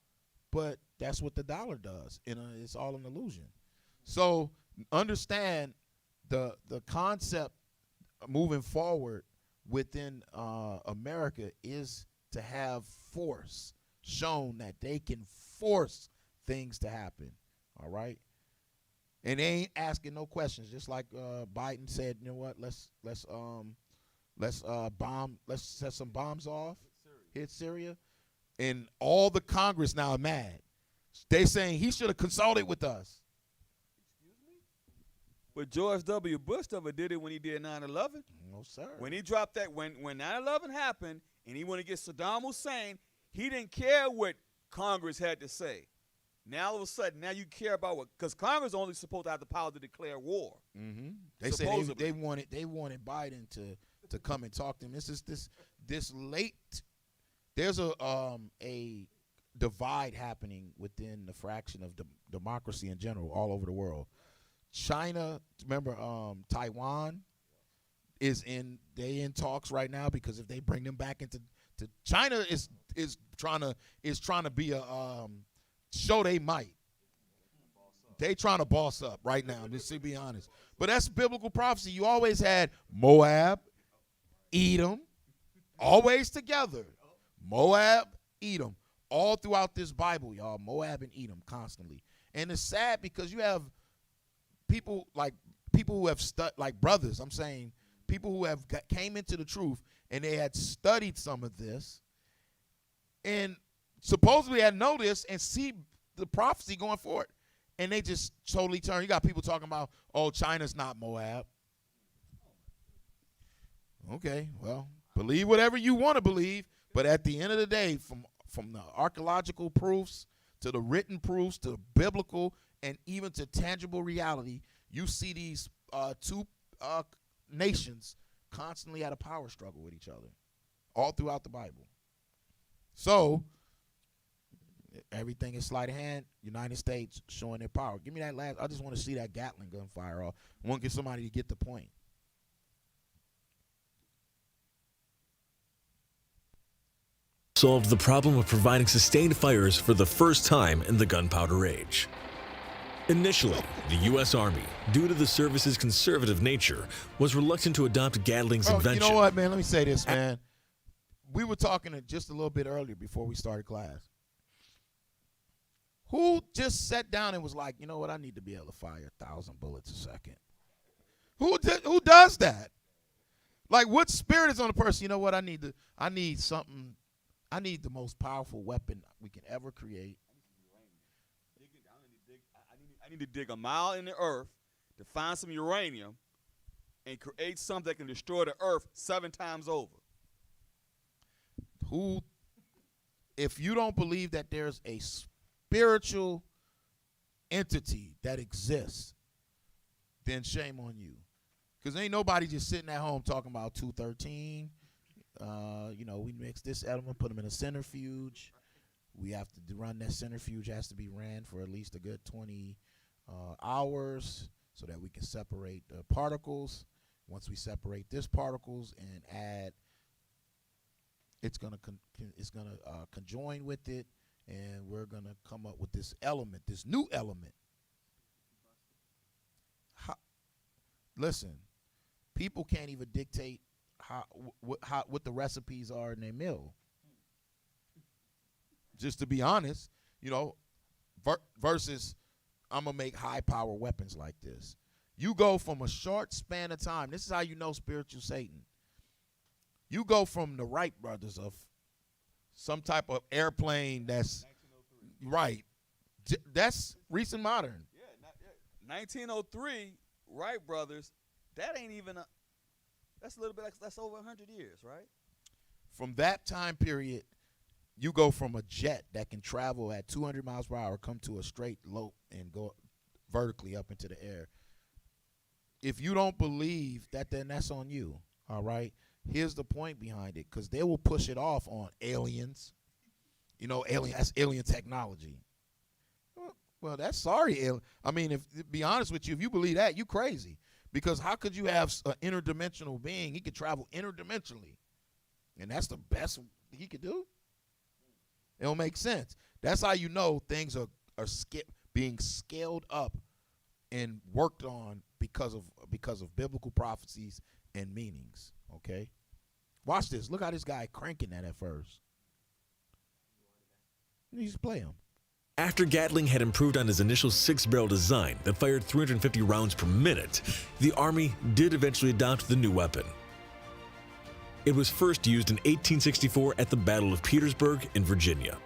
but that's what the dollar does. It's all an illusion. So understand the concept moving forward within America is to have force shown that they can force things to happen. All right, and they ain't asking no questions. Just like Biden said, you know what? Let's set some bombs off, hit Syria, and all the Congress now are mad. They saying he should have consulted with us. Excuse me? But George W. Bush never did it when he did 9/11. No, sir. When he dropped that, when 9/11 happened, and he wanted to get Saddam Hussein, he didn't care what Congress had to say. Now all of a sudden, now you care about what? Because Congress is only supposed to have the power to declare war. Mm-hmm. They said they wanted Biden to come and talk to him. This late. There's a divide happening within the fraction of democracy in general all over the world. China, remember, Taiwan is in talks right now, because if they bring them back into China is trying to be a show they might. They trying to boss up right now, just to be honest. But that's biblical prophecy. You always had Moab, Edom, always together. Moab, Edom, all throughout this Bible, y'all. Moab and Edom constantly. And it's sad because you have people who have like brothers, I'm saying, people who have came into the truth and they had studied some of this and supposedly had noticed and see the prophecy going forward, and they just totally turn. You got people talking about, oh, China's not Moab. Okay, well, believe whatever you want to believe, but at the end of the day, from the archaeological proofs to the written proofs to the biblical and even to tangible reality, you see these two nations constantly at a power struggle with each other all throughout the Bible. So everything is sleight of hand. United States showing their power. Give me that last. I just want to see that Gatling gun fire off. I want to get somebody to get the point. Solved the problem of providing sustained fires for the first time in the gunpowder age. Initially, the U.S. Army, due to the service's conservative nature, was reluctant to adopt Gatling's invention. You know what, man? Let me say this, man. We were talking just a little bit earlier before we started class. Who just sat down and was like, you know what, I need to be able to fire 1,000 bullets a second? Who does that? Like, what spirit is on a person? You know what, I need something. I need the most powerful weapon we can ever create. I need to dig a mile in the earth to find some uranium and create something that can destroy the earth 7 times over. If you don't believe that there's a spiritual entity that exists, then shame on you. Because ain't nobody just sitting at home talking about 213. We mix this element, put them in a centrifuge. We have to run that centrifuge, has to be ran for at least a good 20 hours so that we can separate the particles. Once we separate this particles and add, it's gonna conjoin with it, and we're gonna come up with this element, this new element. Listen, people can't even dictate what the recipes are in their meal. Just to be honest, versus I'm gonna make high power weapons like this. You go from a short span of time. This is how you know spiritual Satan. You go from the Wright brothers of some type of airplane that's right. That's recent modern. Yeah, 1903, Wright brothers. That ain't even that's a little bit. That's over 100 years, right? From that time period, you go from a jet that can travel at 200 miles per hour, come to a straight lope, and go vertically up into the air. If you don't believe that, then that's on you. All right. Here's the point behind it, because they will push it off on aliens. That's alien technology. Well, that's sorry. I mean, if to be honest with you, if you believe that, you crazy. Because how could you have an interdimensional being? He could travel interdimensionally, and that's the best he could do. It don't make sense. That's how you know things are being scaled up and worked on because of biblical prophecies and meanings. Okay, watch this. Look how this guy cranking that at first. You just play him. After Gatling had improved on his initial 6-barrel design that fired 350 rounds per minute, the Army did eventually adopt the new weapon. It was first used in 1864 at the Battle of Petersburg in Virginia.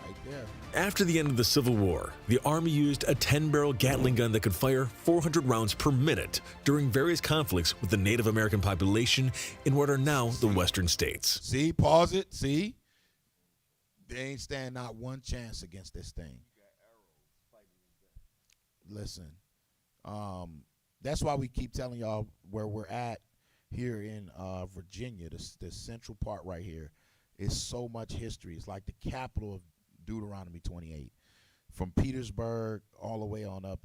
Right there. After the end of the Civil War, the Army used a 10-barrel Gatling gun that could fire 400 rounds per minute during various conflicts with the Native American population in what are now the Western states. See, pause it. See? They ain't stand not one chance against this thing. Listen, that's why we keep telling y'all where we're at here in Virginia. This central part right here is so much history. It's like the capital of Deuteronomy 28. From Petersburg all the way on up,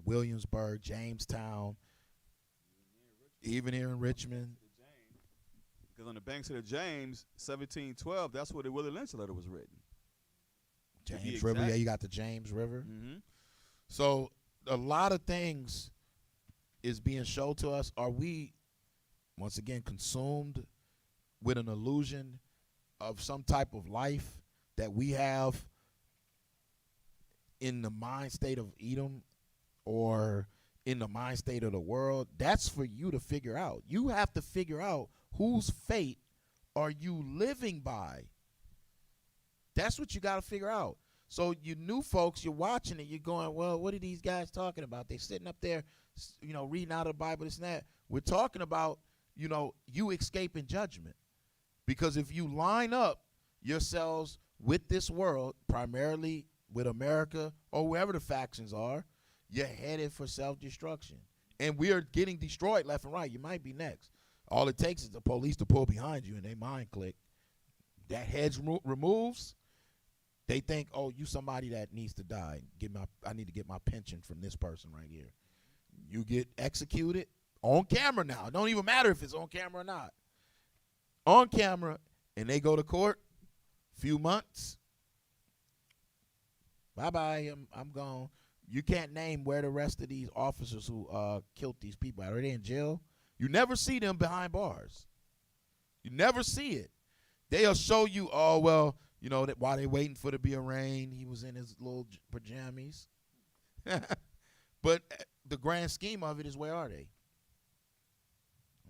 Williamsburg, Jamestown, even here in Richmond. Because on the banks of the James, 1712, that's where the Willie Lynch letter was written. James River, yeah, you got the James River. Mm-hmm. So a lot of things is being shown to us. Are we, once again, consumed with an illusion of some type of life that we have in the mind state of Edom or in the mind state of the world? That's for you to figure out. You have to figure out whose fate are you living by. That's what you got to figure out. So you new folks, you're watching it, you're going, well, what are these guys talking about? They're sitting up there, reading out of the Bible, this and that. We're talking about, you escaping judgment. Because if you line up yourselves with this world, primarily with America or wherever the factions are, you're headed for self-destruction. And we are getting destroyed left and right. You might be next. All it takes is the police to pull behind you and they mind click. That hedge removes. They think, oh, you somebody that needs to die. I need to get my pension from this person right here. You get executed on camera now. It don't even matter if it's on camera or not. On camera, and they go to court, few months. Bye-bye, I'm gone. You can't name where the rest of these officers who killed these people are. Are they in jail? You never see them behind bars. You never see it. They'll show you, oh, well, that while they waiting for to be arraigned, he was in his little pajamas. But the grand scheme of it is, where are they?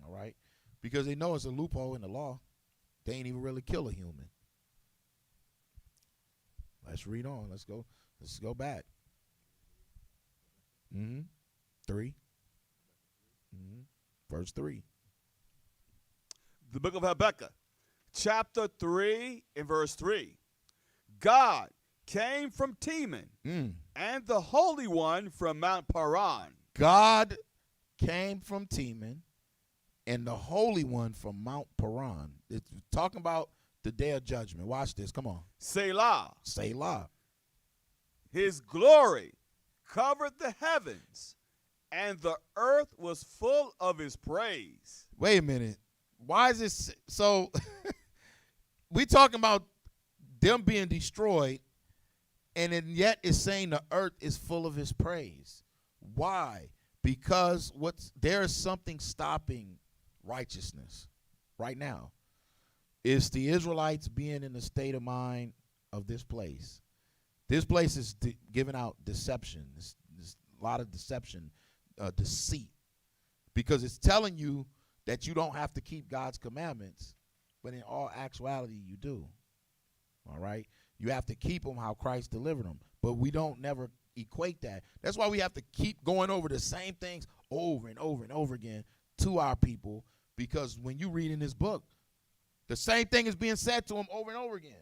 All right? Because they know it's a loophole in the law. They ain't even really kill a human. Let's read on. Let's go back. 3. Verse 3. The book of Habakkuk, chapter 3 and verse 3. God came from Teman, and the Holy One from Mount Paran. God came from Teman, and the Holy One from Mount Paran. It's talking about the day of judgment. Watch this. Come on. Selah. Selah. His glory covered the heavens, and the earth was full of his praise. Wait a minute. Why is this so? We talking about them being destroyed, and then yet it's saying the earth is full of his praise. Why? Because there is something stopping righteousness right now. It's the Israelites being in the state of mind of this place. This place is giving out deception. There's a lot of deception, deceit, because it's telling you that you don't have to keep God's commandments, but in all actuality you do. All right? You have to keep them how Christ delivered them, but we don't never equate that. That's why we have to keep going over the same things over and over and over again to our people, because when you read in this book, the same thing is being said to them over and over again.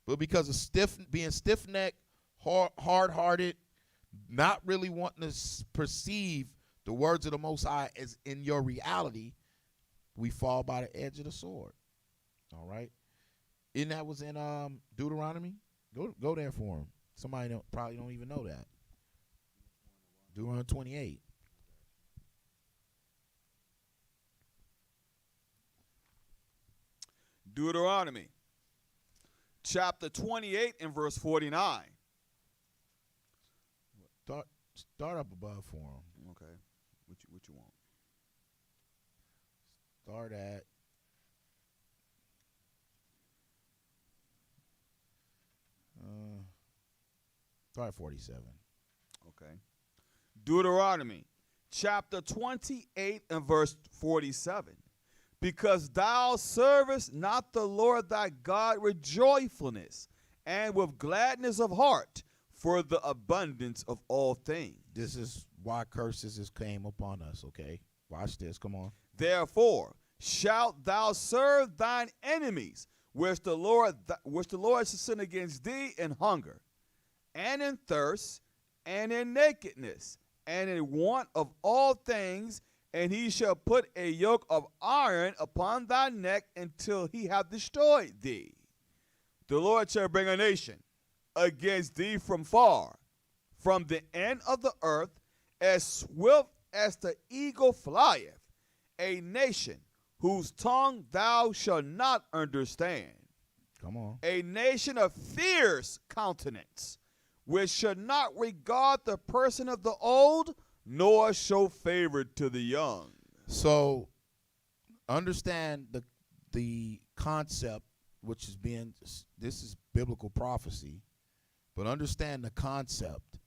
But because of being stiff-necked, hard-hearted, not really wanting to perceive the words of the Most High as in your reality, we fall by the edge of the sword. All right? And that was in Deuteronomy? Go there for him. Somebody probably don't even know that. Deuteronomy 28. Deuteronomy, chapter 28 and verse 49. Start up above for him. Okay. What you want? Start at start at 47. Okay. Deuteronomy, chapter 28 and verse 47. Because thou servest not the Lord thy God with joyfulness and with gladness of heart for the abundance of all things. This is why curses came upon us, okay? Watch this, come on. Therefore shalt thou serve thine enemies which the Lord shall send against thee in hunger, and in thirst, and in nakedness, and in want of all things, and he shall put a yoke of iron upon thy neck until he have destroyed thee. The Lord shall bring a nation against thee from far, from the end of the earth, as swift as the eagle flieth, a nation whose tongue thou shalt not understand. Come on. A nation of fierce countenance, which shall not regard the person of the old, nor show favor to the young. So understand the concept, which is this is biblical prophecy, but understand the concept.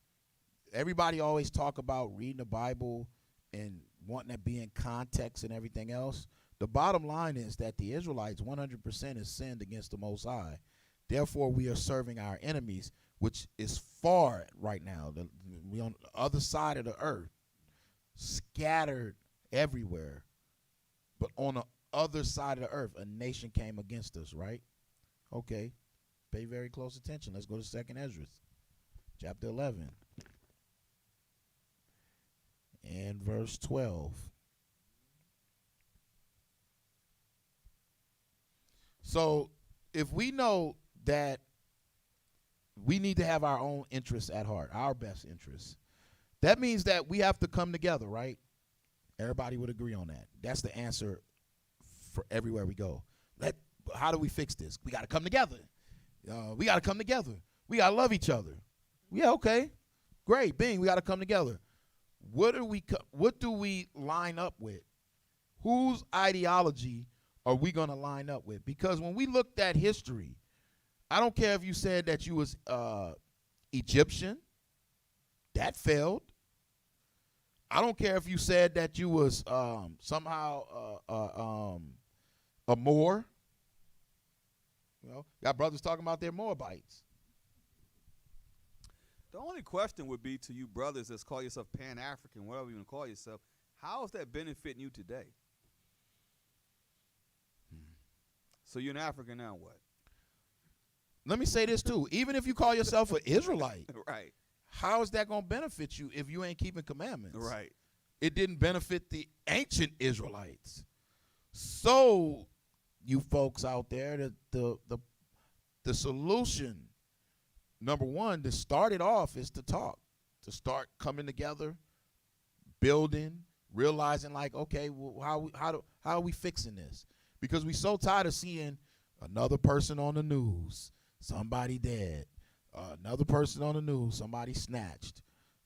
Everybody always talk about reading the Bible and wanting to be in context and everything else. The bottom line is that the Israelites 100% has sinned against the Most High. Therefore, we are serving our enemies, which is far right now. We on the other side of the earth, scattered everywhere. But on the other side of the earth, a nation came against us, right? Okay. Pay very close attention. Let's go to 2nd Ezra, chapter 11, and verse 12. So if we know that we need to have our own interests at heart, our best interests, that means that we have to come together, right? Everybody would agree on that. That's the answer for everywhere we go. How do we fix this? We got to come together. We got to come together. We got to love each other. Yeah, okay. Great. Bing, we got to come together. What do we line up with? Whose ideology are we going to line up with? Because when we looked at history, I don't care if you said that you was Egyptian. That failed. I don't care if you said that you was somehow a Moor. You know, got brothers talking about their Moabites. The only question would be to you brothers that call yourself Pan-African, whatever you want to call yourself, how is that benefiting you today? So you're an African now, what? Let me say this too. Even if you call yourself an Israelite, Right. how is that going to benefit you if you ain't keeping commandments? Right. It didn't benefit the ancient Israelites. So, you folks out there, the solution, number one, to start it off is to talk, to start coming together, building, realizing like, okay, well, how are we fixing this? Because we so tired of seeing another person on the news, somebody dead, another person on the news, somebody snatched.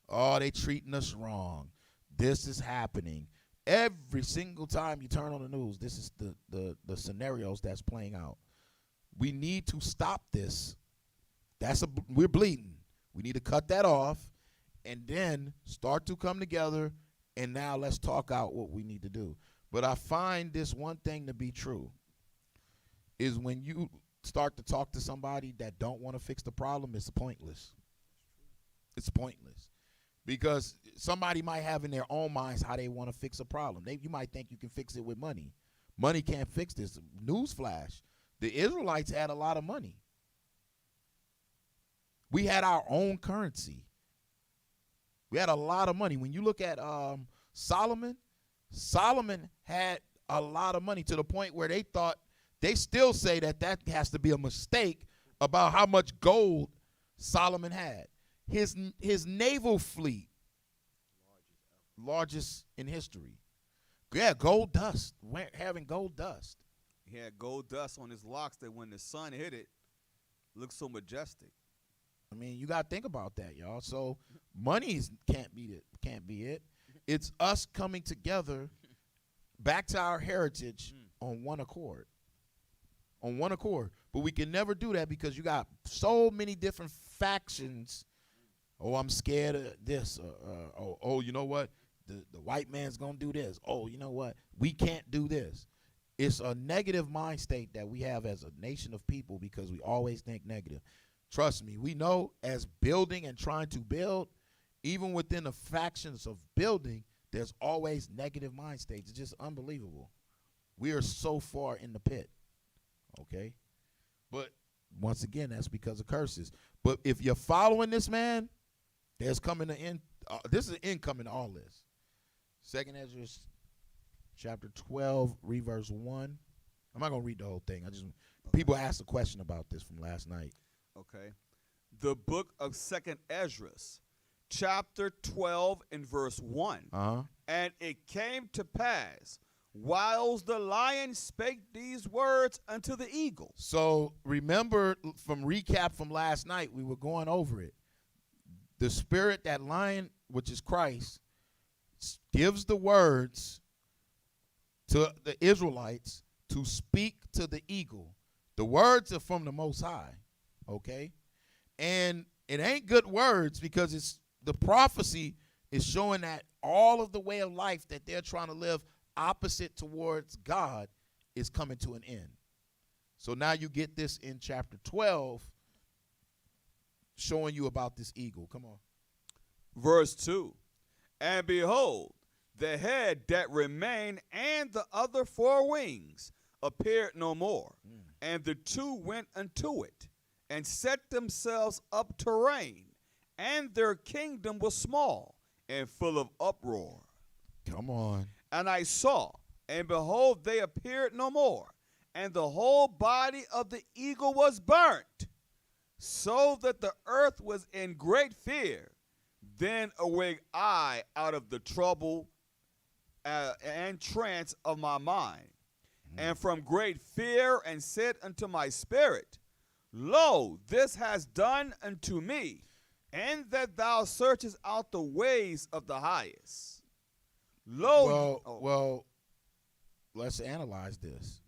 Oh, they treating us wrong. This is happening. Every single time you turn on the news, this is the scenarios that's playing out. We need to stop this. We're bleeding. We need to cut that off and then start to come together, and now let's talk out what we need to do. But I find this one thing to be true is when you start to talk to somebody that don't want to fix the problem, it's pointless. It's pointless. Because somebody might have in their own minds how they want to fix a problem. You might think you can fix it with money. Money can't fix this. Newsflash, the Israelites had a lot of money. We had our own currency. We had a lot of money. When you look at Solomon had a lot of money to the point where they still say that has to be a mistake about how much gold Solomon had. His naval fleet, largest in history. Yeah, gold dust. Having gold dust. He had gold dust on his locks that when the sun hit it, looked so majestic. I mean, you got to think about that, y'all. So money can't be it. It's us coming together back to our heritage on one accord. On one accord. But we can never do that because you got so many different factions. Oh, I'm scared of this. Oh, you know what? The white man's going to do this. Oh, you know what? We can't do this. It's a negative mind state that we have as a nation of people because we always think negative. Trust me, we know as building and trying to build, even within the factions of building, there's always negative mind states. It's just unbelievable. We are so far in the pit, okay? But once again, that's because of curses. But if you're following this man, there's coming an end. This is an end coming to all this. 2nd Ezra chapter 12, read verse 1. I'm not going to read the whole thing. People asked a question about this from last night. Okay. The book of 2nd Ezra, chapter 12 and verse 1. Uh-huh. And it came to pass, whilst the lion spake these words unto the eagle. So remember from recap from last night, we were going over it. The spirit, that lion, which is Christ, gives the words to the Israelites to speak to the eagle. The words are from the Most High, okay? And it ain't good words because it's the prophecy is showing that all of the way of life that they're trying to live opposite towards God is coming to an end. So now you get this in chapter 12 showing you about this eagle. Come on. Verse 2. And behold, the head that remained and the other 4 wings appeared no more. And the 2 went unto it and set themselves up to reign. And their kingdom was small and full of uproar. Come on. And I saw, and behold, they appeared no more. And the whole body of the eagle was burnt, so that the earth was in great fear. Then awake I out of the trouble and trance of my mind, and from great fear, and said unto my spirit, Lo, this has done unto me, and that thou searchest out the ways of the highest. Lo, well, let's analyze this.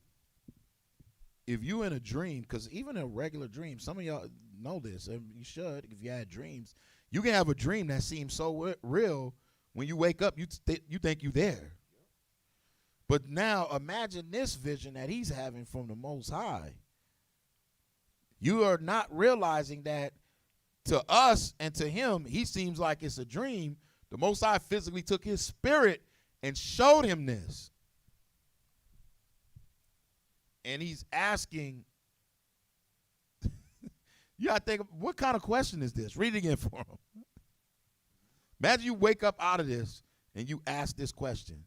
If you in a dream, because even a regular dream, some of y'all know this, and you should if you had dreams, you can have a dream that seems so real. When you wake up, you think you're there. But now imagine this vision that he's having from the Most High. You are not realizing that to us and to him, he seems like it's a dream. The Most High physically took his spirit and showed him this. And he's asking, you gotta think, what kind of question is this? Read it again for him. Imagine you wake up out of this and you ask this question.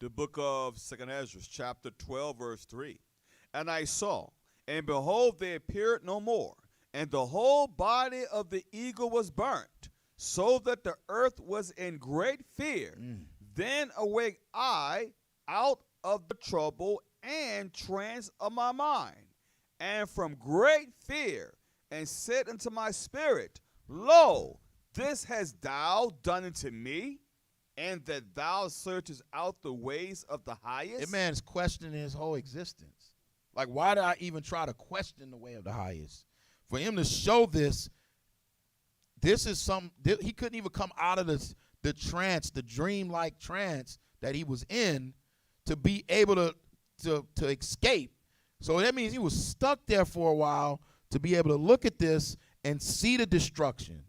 The book of 2nd Ezra, chapter 12, verse 3. And I saw, and behold, they appeared no more, and the whole body of the eagle was burnt, so that the earth was in great fear. Then awake I out of the trouble and trance of my mind, and from great fear, and said unto my spirit, Lo, this hast thou done unto me, and that thou searchest out the ways of the highest? That man's questioning his whole existence. Like, why did I even try to question the way of the highest? For him to show this is he couldn't even come out of the trance, the dream-like trance that he was in to be able to escape. So that means he was stuck there for a while to be able to look at this and see the destruction.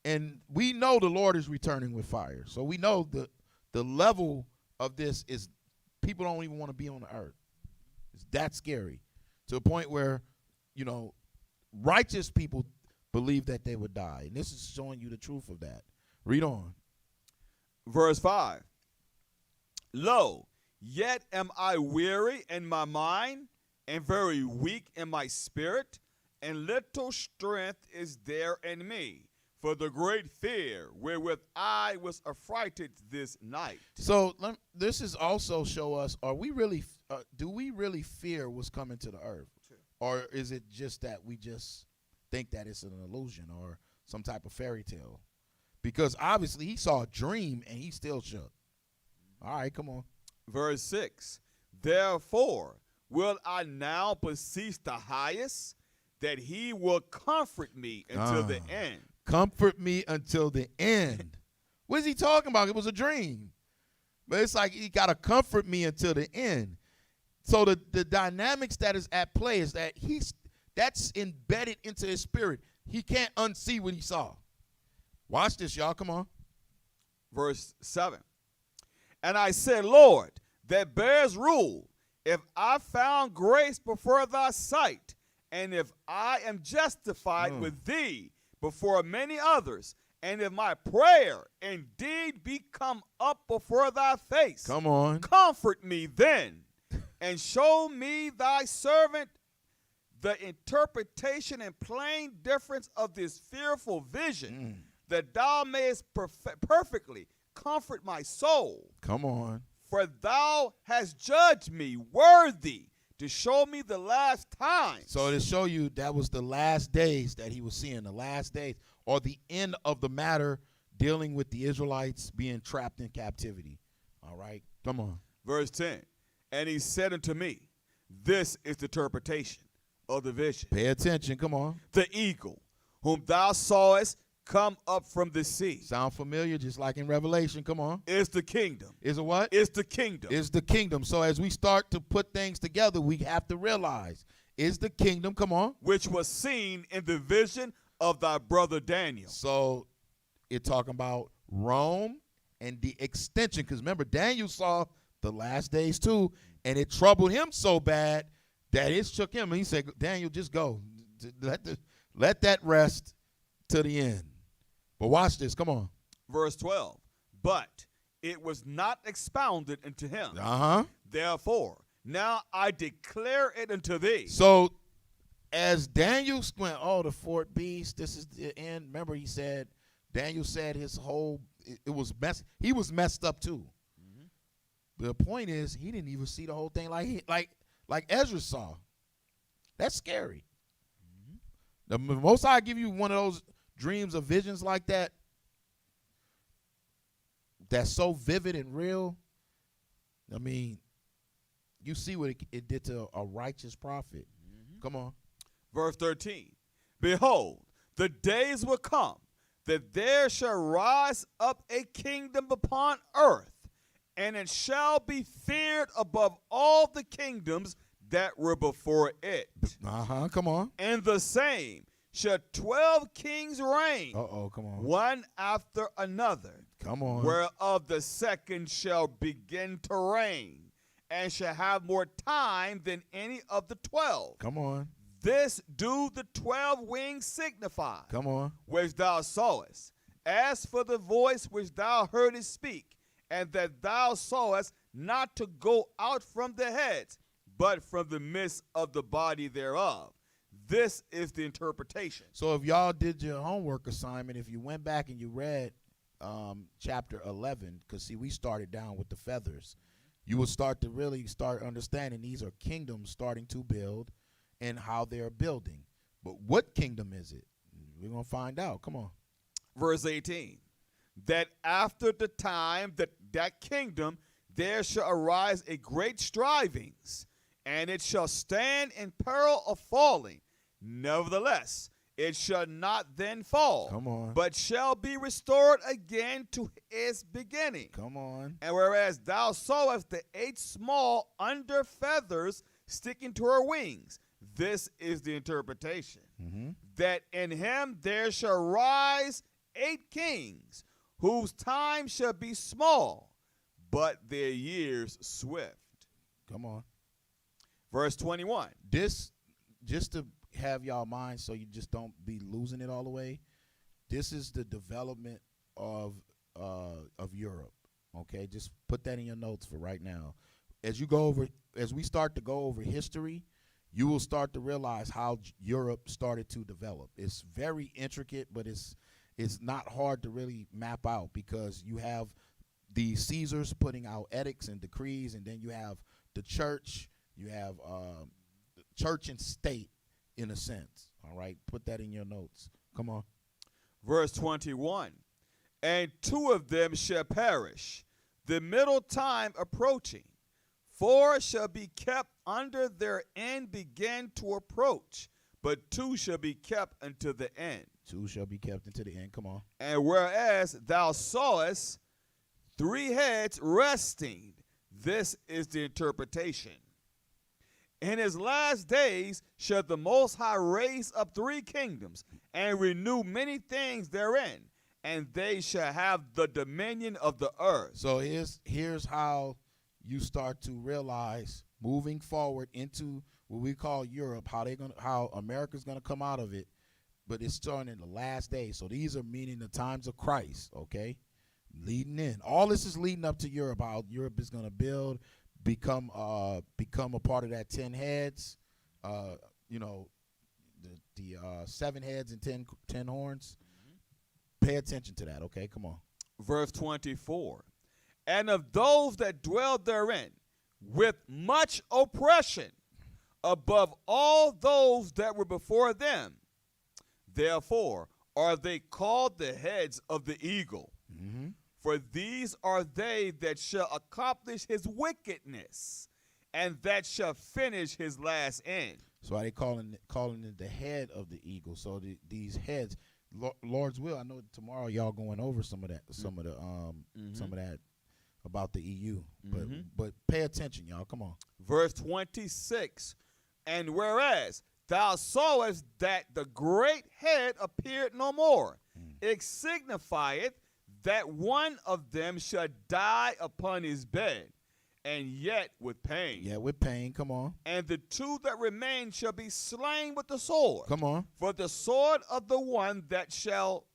And we know the Lord is returning with fire. So we know the level of this is people don't even want to be on the earth. It's that scary to a point where, righteous people believe that they would die. And this is showing you the truth of that. Read on. Verse 5. Lo, yet am I weary in my mind, and very weak in my spirit, and little strength is there in me, for the great fear wherewith I was affrighted this night. So this is also show us: do we really fear what's coming to the earth, or is it just that we just think that it's an illusion or some type of fairy tale? Because obviously he saw a dream and he still shook. All right, come on. Verse 6. Therefore will I now beseech the highest, that he will comfort me until the end. Comfort me until the end. What is he talking about? It was a dream. But it's like he got to comfort me until the end. So the dynamics that is at play is that that's embedded into his spirit. He can't unsee what he saw. Watch this, y'all. Come on. Verse 7. And I said, Lord, that bears rule, if I found grace before thy sight, and if I am justified with thee before many others, and if my prayer indeed be come up before thy face, Come on. comfort me then, and show me thy servant the interpretation and plain difference of this fearful vision, that thou mayest perfectly comfort my soul. Come on. For thou hast judged me worthy to show me the last times. So to show you that was the last days that he was seeing, the last days, or the end of the matter dealing with the Israelites being trapped in captivity. All right, come on. Verse 10, and he said unto me, this is the interpretation of the vision. Pay attention, come on. The eagle, whom thou sawest come up from the sea, Sound familiar, just like in Revelation, come on. is the kingdom. Is it what? Is the kingdom. Is the kingdom. So as we start to put things together, we have to realize, is the kingdom, come on. Which was seen in the vision of thy brother Daniel. So it's talking about Rome and the extension, because remember, Daniel saw the last days too, and it troubled him so bad that it shook him. And he said, Daniel, just go. Let that rest to the end. But watch this, come on. Verse 12, but it was not expounded unto him. Uh-huh. Therefore, now I declare it unto thee. So as Daniel went, the fourth beast, this is the end. Remember, he said, Daniel said his whole, it was messed. He was messed up too. The point is, he didn't even see the whole thing like Ezra saw. That's scary. The Most High give you one of those dreams or visions like that, that's so vivid and real. I mean, you see what it did to a righteous prophet. Come on. Verse 13, behold, the days will come that there shall rise up a kingdom upon earth, and it shall be feared above all the kingdoms that were before it. Uh-huh, come on. And the same shall 12 kings reign, Come on. one after another, Come on. whereof the second shall begin to reign, and shall have more time than any of the 12. Come on. This do the 12 wings signify, Come on. which thou sawest. As for the voice which thou heardest speak, and that thou sawest not to go out from the heads, but from the midst of the body thereof. This is the interpretation. So if y'all did your homework assignment, if you went back and you read chapter 11, because see, we started down with the feathers, you will start to really start understanding these are kingdoms starting to build and how they're building. But what kingdom is it? We're going to find out. Come on. Verse 18, that after the time that kingdom there shall arise a great strivings, and it shall stand in peril of falling. Nevertheless, it shall not then fall, Come on. but shall be restored again to its beginning. Come on. And whereas thou sawest the 8 small under feathers sticking to her wings, this is the interpretation. That in him there shall rise 8 kings, whose time shall be small, but their years swift. Come on. Verse 21. This, just to have y'all mind so you just don't be losing it all the way, this is the development of Europe. Okay, just put that in your notes for right now. As we start to go over history, you will start to realize how Europe started to develop. It's very intricate, but it's not hard to really map out, because you have the Caesars putting out edicts and decrees, and then you have the church, you have church and state in a sense. All right, put that in your notes. Come on. Verse 21. And 2 of them shall perish, the middle time approaching. 4 shall be kept under their end begin to approach, but 2 shall be kept unto the end. 2 shall be kept unto the end. Come on. And whereas thou sawest 3 heads resting, this is the interpretation. In his last days shall the Most High raise up 3 kingdoms, and renew many things therein, and they shall have the dominion of the earth. So here's how you start to realize moving forward into what we call Europe, how America's gonna come out of it, but it's starting in the last days. So these are meaning the times of Christ, okay? Leading in. All this is leading up to Europe, how Europe is gonna become a part of that 10 heads, you know, the 7 heads and 10 horns. Pay attention to that, okay? Come on. Verse 24. And of those that dwell therein with much oppression above all those that were before them. Therefore are they called the heads of the eagle. Mm-hmm. For these are they that shall accomplish his wickedness, and that shall finish his last end. So are they calling it the head of the eagle? So these heads, Lord's will. I know tomorrow y'all going over some of that about the EU. But pay attention, y'all. Come on. Verse 26. And whereas thou sawest that the great head appeared no more, it signifieth that one of them shall die upon his bed, and yet with pain. Yeah, with pain. Come on. And the two that remain shall be slain with the sword. Come on. For the sword of the one that shall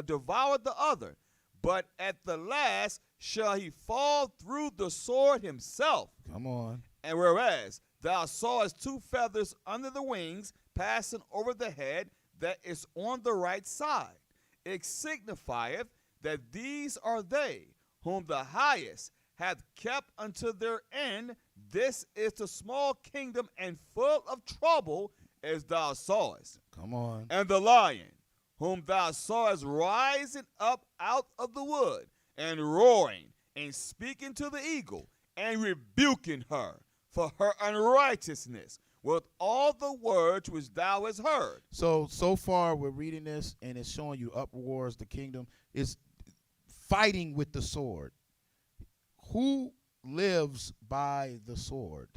devour the other, but at the last shall he fall through the sword himself. Come on. And whereas thou sawest 2 feathers under the wings passing over the head that is on the right side, it signifieth that these are they whom the highest hath kept unto their end. This is the small kingdom and full of trouble, as thou sawest. Come on. And the lion, whom thou sawest rising up out of the wood, and roaring, and speaking to the eagle, and rebuking her for her unrighteousness, with all the words which thou hast heard. So far we're reading this, and it's showing you uproars, the kingdom is fighting with the sword. Who lives by the sword?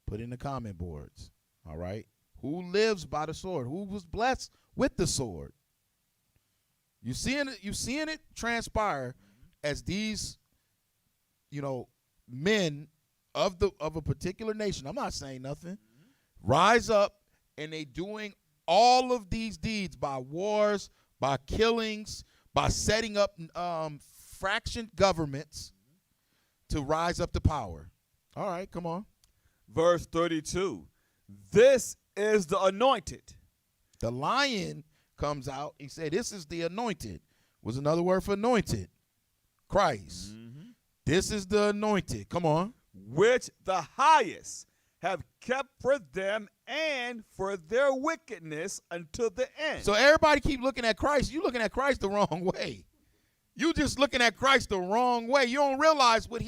Put in the comment boards. All right. Who lives by the sword? Who was blessed with the sword? You seeing it transpire as these, men of a particular nation. I'm not saying nothing. Rise up, and they doing all of these deeds by wars, by killings, by setting up fractioned governments to rise up to power. All right, come on. Verse 32. This is the anointed. The lion comes out. He said, this is the anointed. Was another word for anointed. Christ. This is the anointed. Come on. Which the highest have kept for them and for their wickedness unto the end. So everybody keep looking at Christ. You looking at Christ the wrong way. You just looking at Christ the wrong way. You don't realize what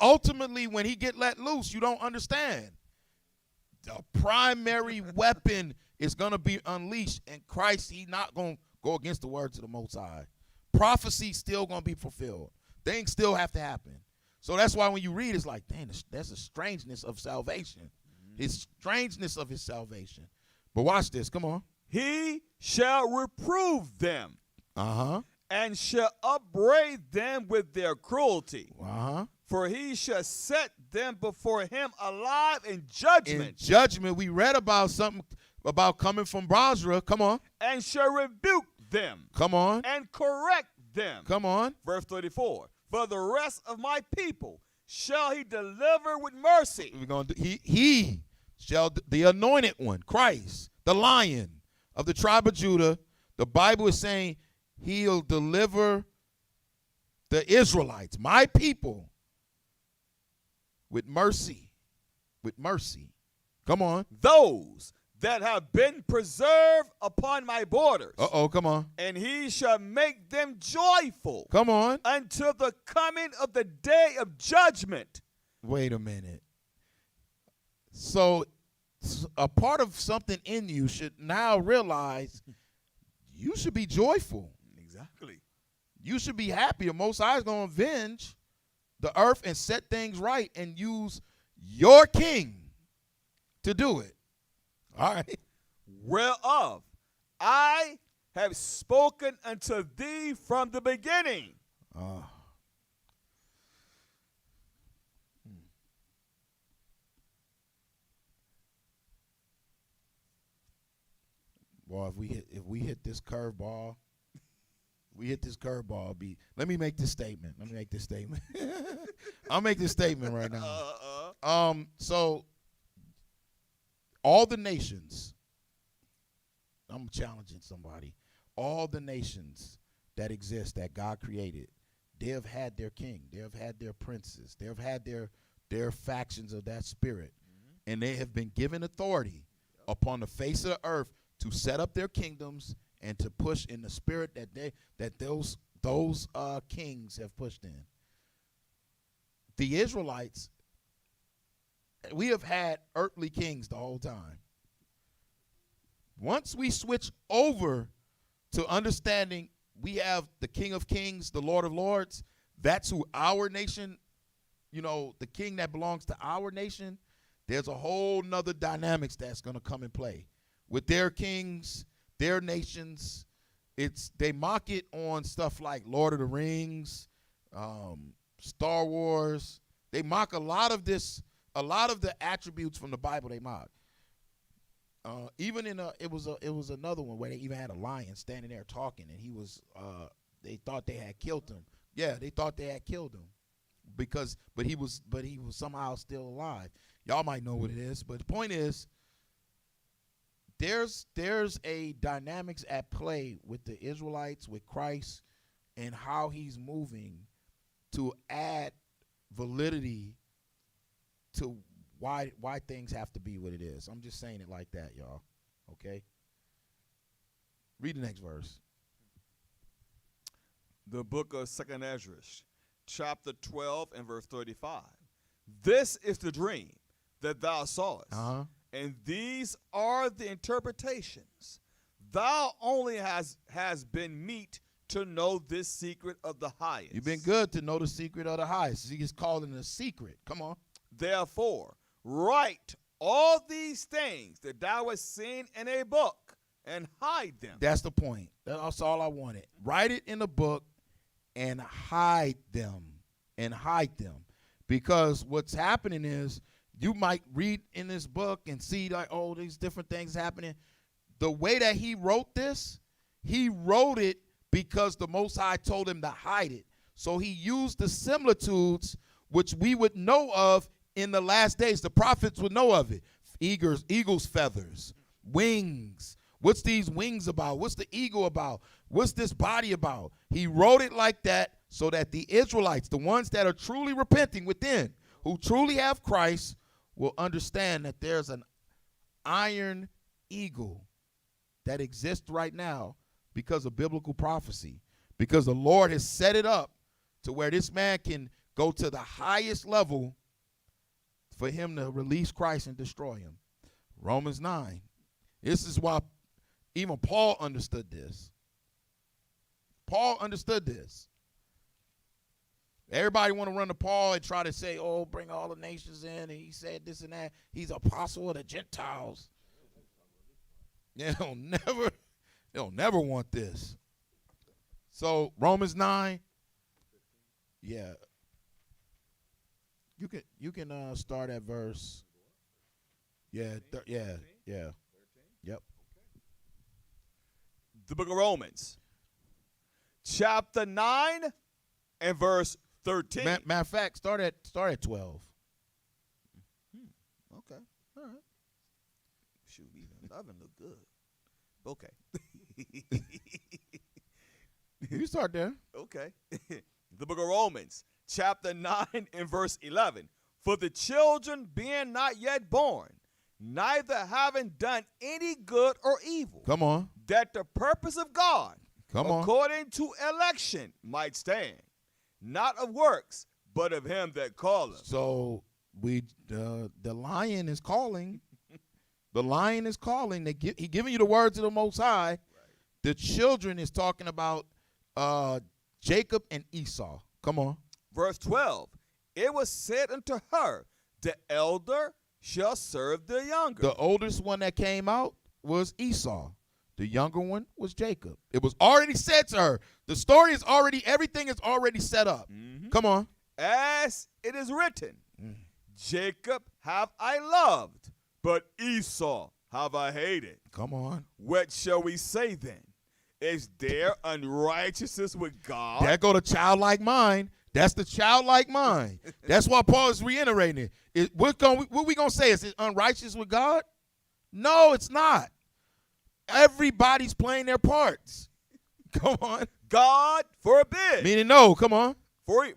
ultimately when he get let loose, you don't understand. The primary weapon is going to be unleashed, and Christ, he not going to go against the words of the Most High. Prophecy still going to be fulfilled. Things still have to happen. So that's why when you read, it's like, dang, that's the strangeness of salvation. His strangeness of his salvation. But watch this. Come on. He shall reprove them. And shall upbraid them with their cruelty. For he shall set them before him alive in judgment. In judgment, we read about something about coming from Basra. Come on. And shall rebuke them. Come on. And correct them. Come on. Verse 34. For the rest of my people shall he deliver with mercy. We're going to he shall, the anointed one, Christ, the lion of the tribe of Judah. The Bible is saying he'll deliver the Israelites, my people, with mercy. With mercy. Come on. Those that have been preserved upon my borders. Come on. And he shall make them joyful. Come on. Until the coming of the day of judgment. Wait a minute. So a part of something in you should now realize you should be joyful. Exactly. You should be happy. The Most High is going to avenge the earth and set things right and use your king to do it. All right. Whereof I have spoken unto thee from the beginning. Boy, if we hit this curveball, let me make this statement. I'll make this statement right now. So all the nations, I'm challenging somebody. All the nations that exist that God created, they have had their king, they have had their princes, they have had their factions of that spirit, and they have been given authority upon the face of the earth to set up their kingdoms and to push in the spirit that those kings have pushed in. The Israelites, we have had earthly kings the whole time. Once we switch over to understanding we have the King of Kings, the Lord of Lords, that's who our nation, the king that belongs to our nation, there's a whole nother dynamics that's going to come in play. With their kings, their nations, they mock it on stuff like Lord of the Rings, Star Wars. They mock a lot of the attributes from the Bible. They mock. Even it was another one where they even had a lion standing there talking, and he was they thought they had killed him. Yeah, they thought they had killed him but he was somehow still alive. Y'all might know what it is, but the point is, there's a dynamics at play with the Israelites, with Christ, and how he's moving to add validity to why things have to be what it is. I'm just saying it like that, y'all. Okay? Read the next verse. The book of 2nd Ezra, chapter 12 and verse 35. This is the dream that thou sawest, and these are the interpretations. Thou only has been meet to know this secret of the highest. You've been good to know the secret of the highest. He's calling it a secret. Come on. Therefore, write all these things that thou hast seen in a book and hide them. That's the point. That's all I wanted. Write it in a book and hide them. Because what's happening is, you might read in this book and see like, oh, these different things happening. The way that he wrote this, he wrote it because the Most High told him to hide it. So he used the similitudes which we would know of in the last days. The prophets would know of it. Eagle's feathers, wings. What's these wings about? What's the eagle about? What's this body about? He wrote it like that so that the Israelites, the ones that are truly repenting within, who truly have Christ, will understand that there's an iron eagle that exists right now because of biblical prophecy, because the Lord has set it up to where this man can go to the highest level for him to release Christ and destroy him. Romans 9. This is why even Paul understood this. Paul understood this. Everybody want to run to Paul and try to say, oh, bring all the nations in, and he said this and that. He's apostle of the Gentiles. They'll never want this. So Romans 9, yeah. You can start at verse. Yeah, Yep. The book of Romans, chapter 9 and verse 13. Matter of fact, start at 12. Okay. All right. Shoot, even 11 look good. Okay. You start there. Okay. The book of Romans, chapter 9 and verse 11. For the children being not yet born, neither having done any good or evil. Come on. That the purpose of God, Come according to election, might stand. Not of works, but of him that calleth. So the lion is calling. The lion is calling. He giving you the words of the Most High. Right. The children is talking about Jacob and Esau. Come on. Verse 12. It was said unto her, the elder shall serve the younger. The oldest one that came out was Esau. The younger one was Jacob. It was already said to her. The story is already, everything is already set up. Mm-hmm. Come on. As it is written, Jacob have I loved, but Esau have I hated. Come on. What shall we say then? Is there unrighteousness with God? There go the childlike mind. That's the childlike mind. That's why Paul is reiterating it. What we gonna say? Is it unrighteous with God? No, it's not. Everybody's playing their parts. Come on. God forbid. Meaning no, come on.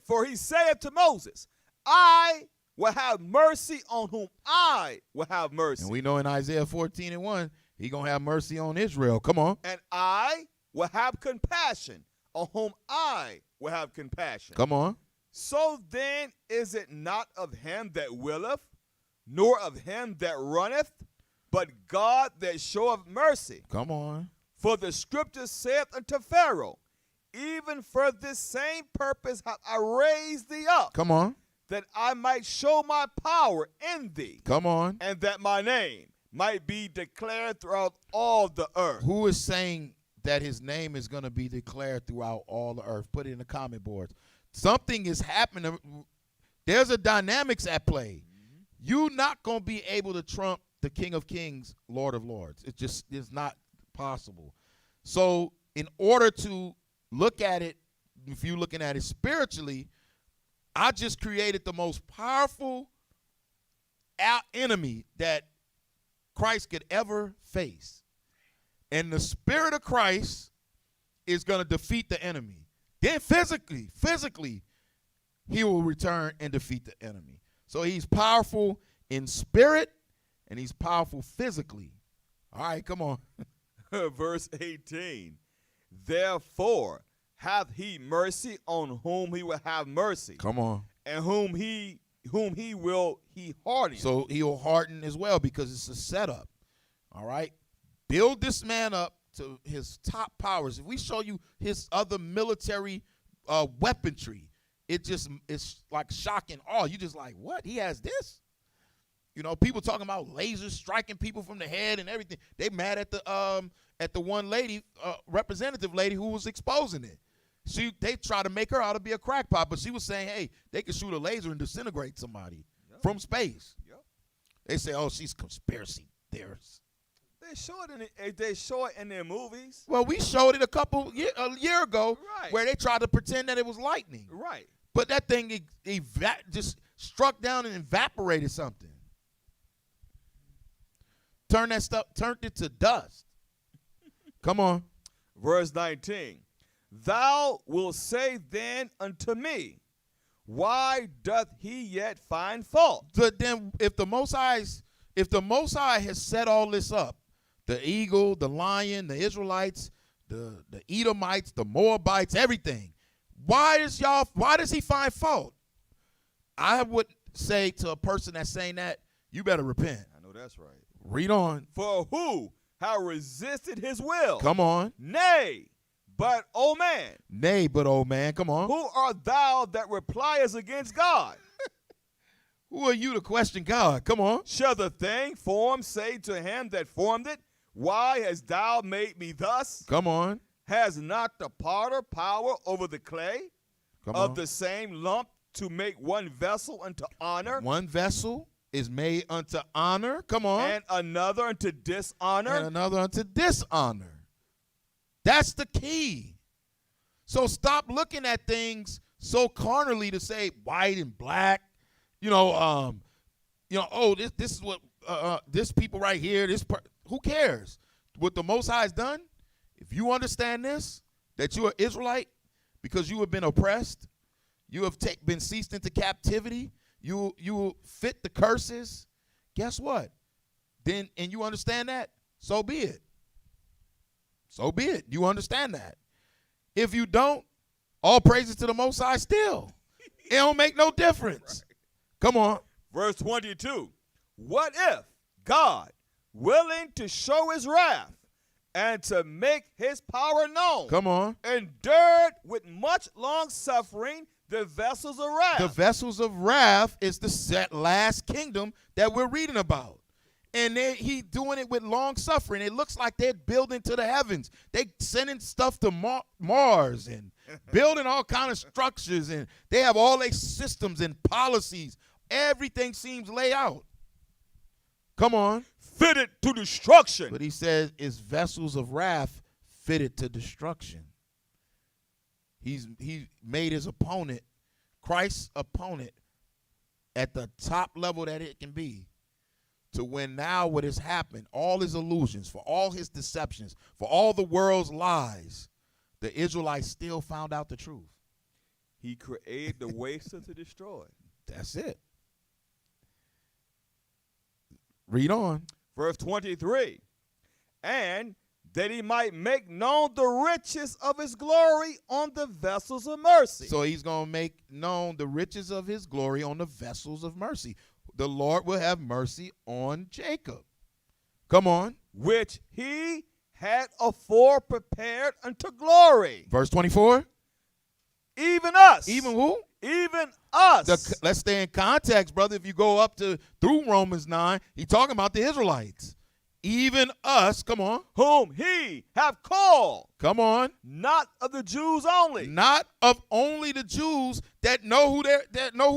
For he saith to Moses, I will have mercy on whom I will have mercy. And we know in Isaiah 14:1, he gonna have mercy on Israel. Come on. And I will have compassion on whom I will have compassion. Come on. So then is it not of him that willeth, nor of him that runneth, but God that showeth mercy. Come on. For the scripture saith unto Pharaoh, even for this same purpose have I raised thee up, Come on. that I might show my power in thee, Come on. and that my name might be declared throughout all the earth. Who is saying that his name is going to be declared throughout all the earth? Put it in the comment boards. Something is happening. There's a dynamics at play. You're not going to be able to trump the King of Kings, Lord of Lords. It's not possible. So in order to look at it, if you're looking at it spiritually, I just created the most powerful enemy that Christ could ever face. And the Spirit of Christ is going to defeat the enemy. Then physically, he will return and defeat the enemy. So he's powerful in spirit and he's powerful physically. All right, come on. Verse 18. Therefore hath he mercy on whom he will have mercy, Come on. and whom he will he harden. So he'll harden as well because it's a setup. All right? Build this man up to his top powers. If we show you his other military weaponry, it's like shocking. Oh, you just like, what? He has this? You know, people talking about lasers striking people from the head and everything. They mad at the one lady, representative lady who was exposing it. They try to make her out to be a crackpot, but she was saying, hey, they can shoot a laser and disintegrate somebody from space. Yep. They say, oh, she's conspiracy theorist. They show it in their movies. Well, we showed it a year ago, Right. where they tried to pretend that it was lightning. Right. But that thing just struck down and evaporated something. Turned it to dust. Come on. Verse 19. Thou wilt say then unto me, why doth he yet find fault? But then if the Most High has set all this up, the eagle, the lion, the Israelites, the Edomites, the Moabites, everything, why does he find fault? I would say to a person that's saying that, you better repent. I know that's right. Read on. For who have resisted his will? Come on. Nay, but, O man, Nay, but old man, come on. who art thou that repliest against God? Who are you to question God? Come on. Shall the thing formed say to him that formed it, why hast thou made me thus? Come on. Has not the potter power over the clay Come of on. the same lump to make one vessel unto honor One vessel is made unto honor. Come on. and another unto dishonor? And another unto dishonor. That's the key. So stop looking at things so carnally to say white and black. Oh, this is what this people right here. Who cares what the Most High has done? If you understand this, that you are Israelite because you have been oppressed, you have been seized into captivity, you fit the curses. Guess what? Then and you understand that, so be it. So be it. You understand that. If you don't, all praises to the Most High still. It don't make no difference. Come on. Verse 22. What if God, willing to show his wrath and to make his power known, Come on. endured with much long suffering the vessels of wrath? The vessels of wrath is the last kingdom that we're reading about. And he doing it with long suffering. It looks like they're building to the heavens. They sending stuff to Mars and building all kind of structures. And they have all their systems and policies. Everything seems laid out. Come on. fitted to destruction. But he says it's vessels of wrath fitted to destruction. He made his opponent, Christ's opponent, at the top level that it can be. To when now what has happened, all his illusions, for all his deceptions, for all the world's lies, the Israelites still found out the truth. He created the waster to destroy. That's it. Read on. Verse 23. And that he might make known the riches of his glory on the vessels of mercy. So he's going to make known the riches of his glory on the vessels of mercy. The Lord will have mercy on Jacob. Come on. Which he had afore prepared unto glory. Verse 24. Even us. Even who? Even us. Let's stay in context, brother. If you go up through Romans 9, he's talking about the Israelites. Even us, come on. Whom he have called. Come on. Not of the Jews only. Not of only the Jews that know who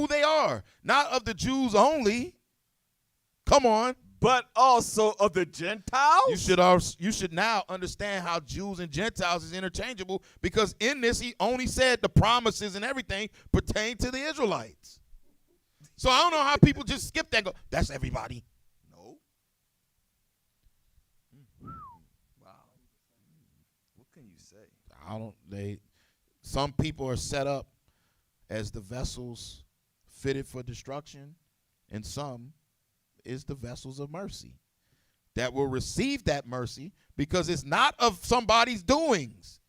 they are. Not of the Jews only. Come on. But also of the Gentiles. You should now understand how Jews and Gentiles is interchangeable, because in this he only said the promises and everything pertain to the Israelites. So I don't know how people just skip that and go, that's everybody. No. Wow. What can you say? Some people are set up as the vessels fitted for destruction, and some is the vessels of mercy that will receive that mercy, because it's not of somebody's doings.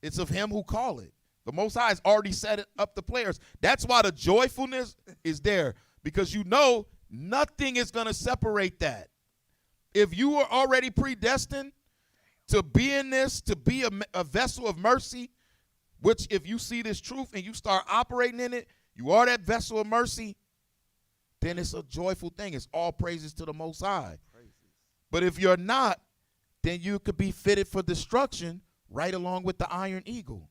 It's of him who called it. The Most High has already set it up the players. That's why the joyfulness is there, because you know nothing is going to separate that. If you were already predestined to be in this, to be a vessel of mercy, which if you see this truth and you start operating in it, you are that vessel of mercy, then it's a joyful thing. It's all praises to the Most High. Praises. But if you're not, then you could be fitted for destruction right along with the iron eagle,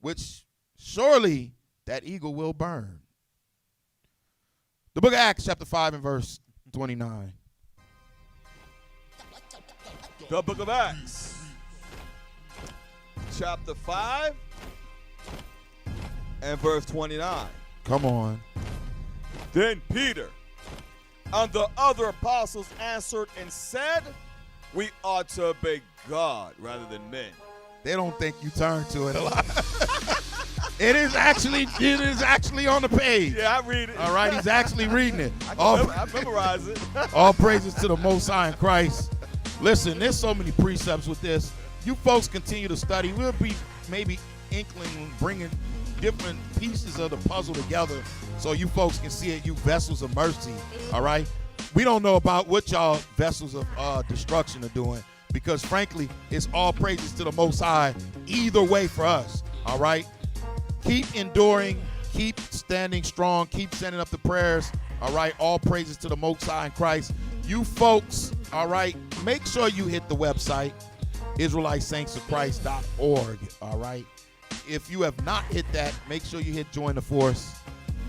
which surely that eagle will burn. The book of Acts, chapter 5 and verse 29. The book of Acts, chapter 5 and verse 29. Come on. Then Peter and the other apostles answered and said, we ought to obey God rather than men. They don't think you turn to it a lot. It is actually on the page. Yeah, I read it. All right, he's actually reading it. I memorize it. All praises to the Most High in Christ. Listen, there's so many precepts with this. You folks continue to study. We'll be maybe inkling, bringing different pieces of the puzzle together so you folks can see it, you vessels of mercy, all right? We don't know about what y'all vessels of destruction are doing, because frankly, it's all praises to the Most High either way for us, all right? Keep enduring, keep standing strong, keep sending up the prayers, all right? All praises to the Most High in Christ. You folks, all right, make sure you hit the website, IsraeliteSaintsOfChrist.org, all right? If you have not hit that, make sure you hit join the force,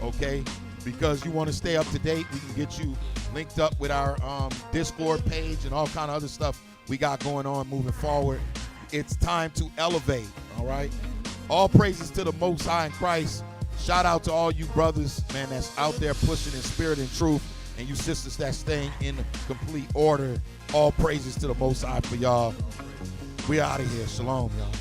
okay? Because you want to stay up to date. We can get you linked up with our Discord page and all kind of other stuff we got going on moving forward. It's time to elevate, all right? All praises to the Most High in Christ. Shout out to all you brothers, man, that's out there pushing in spirit and truth, and you sisters that's staying in complete order. All praises to the Most High for y'all. We out of here. Shalom, y'all.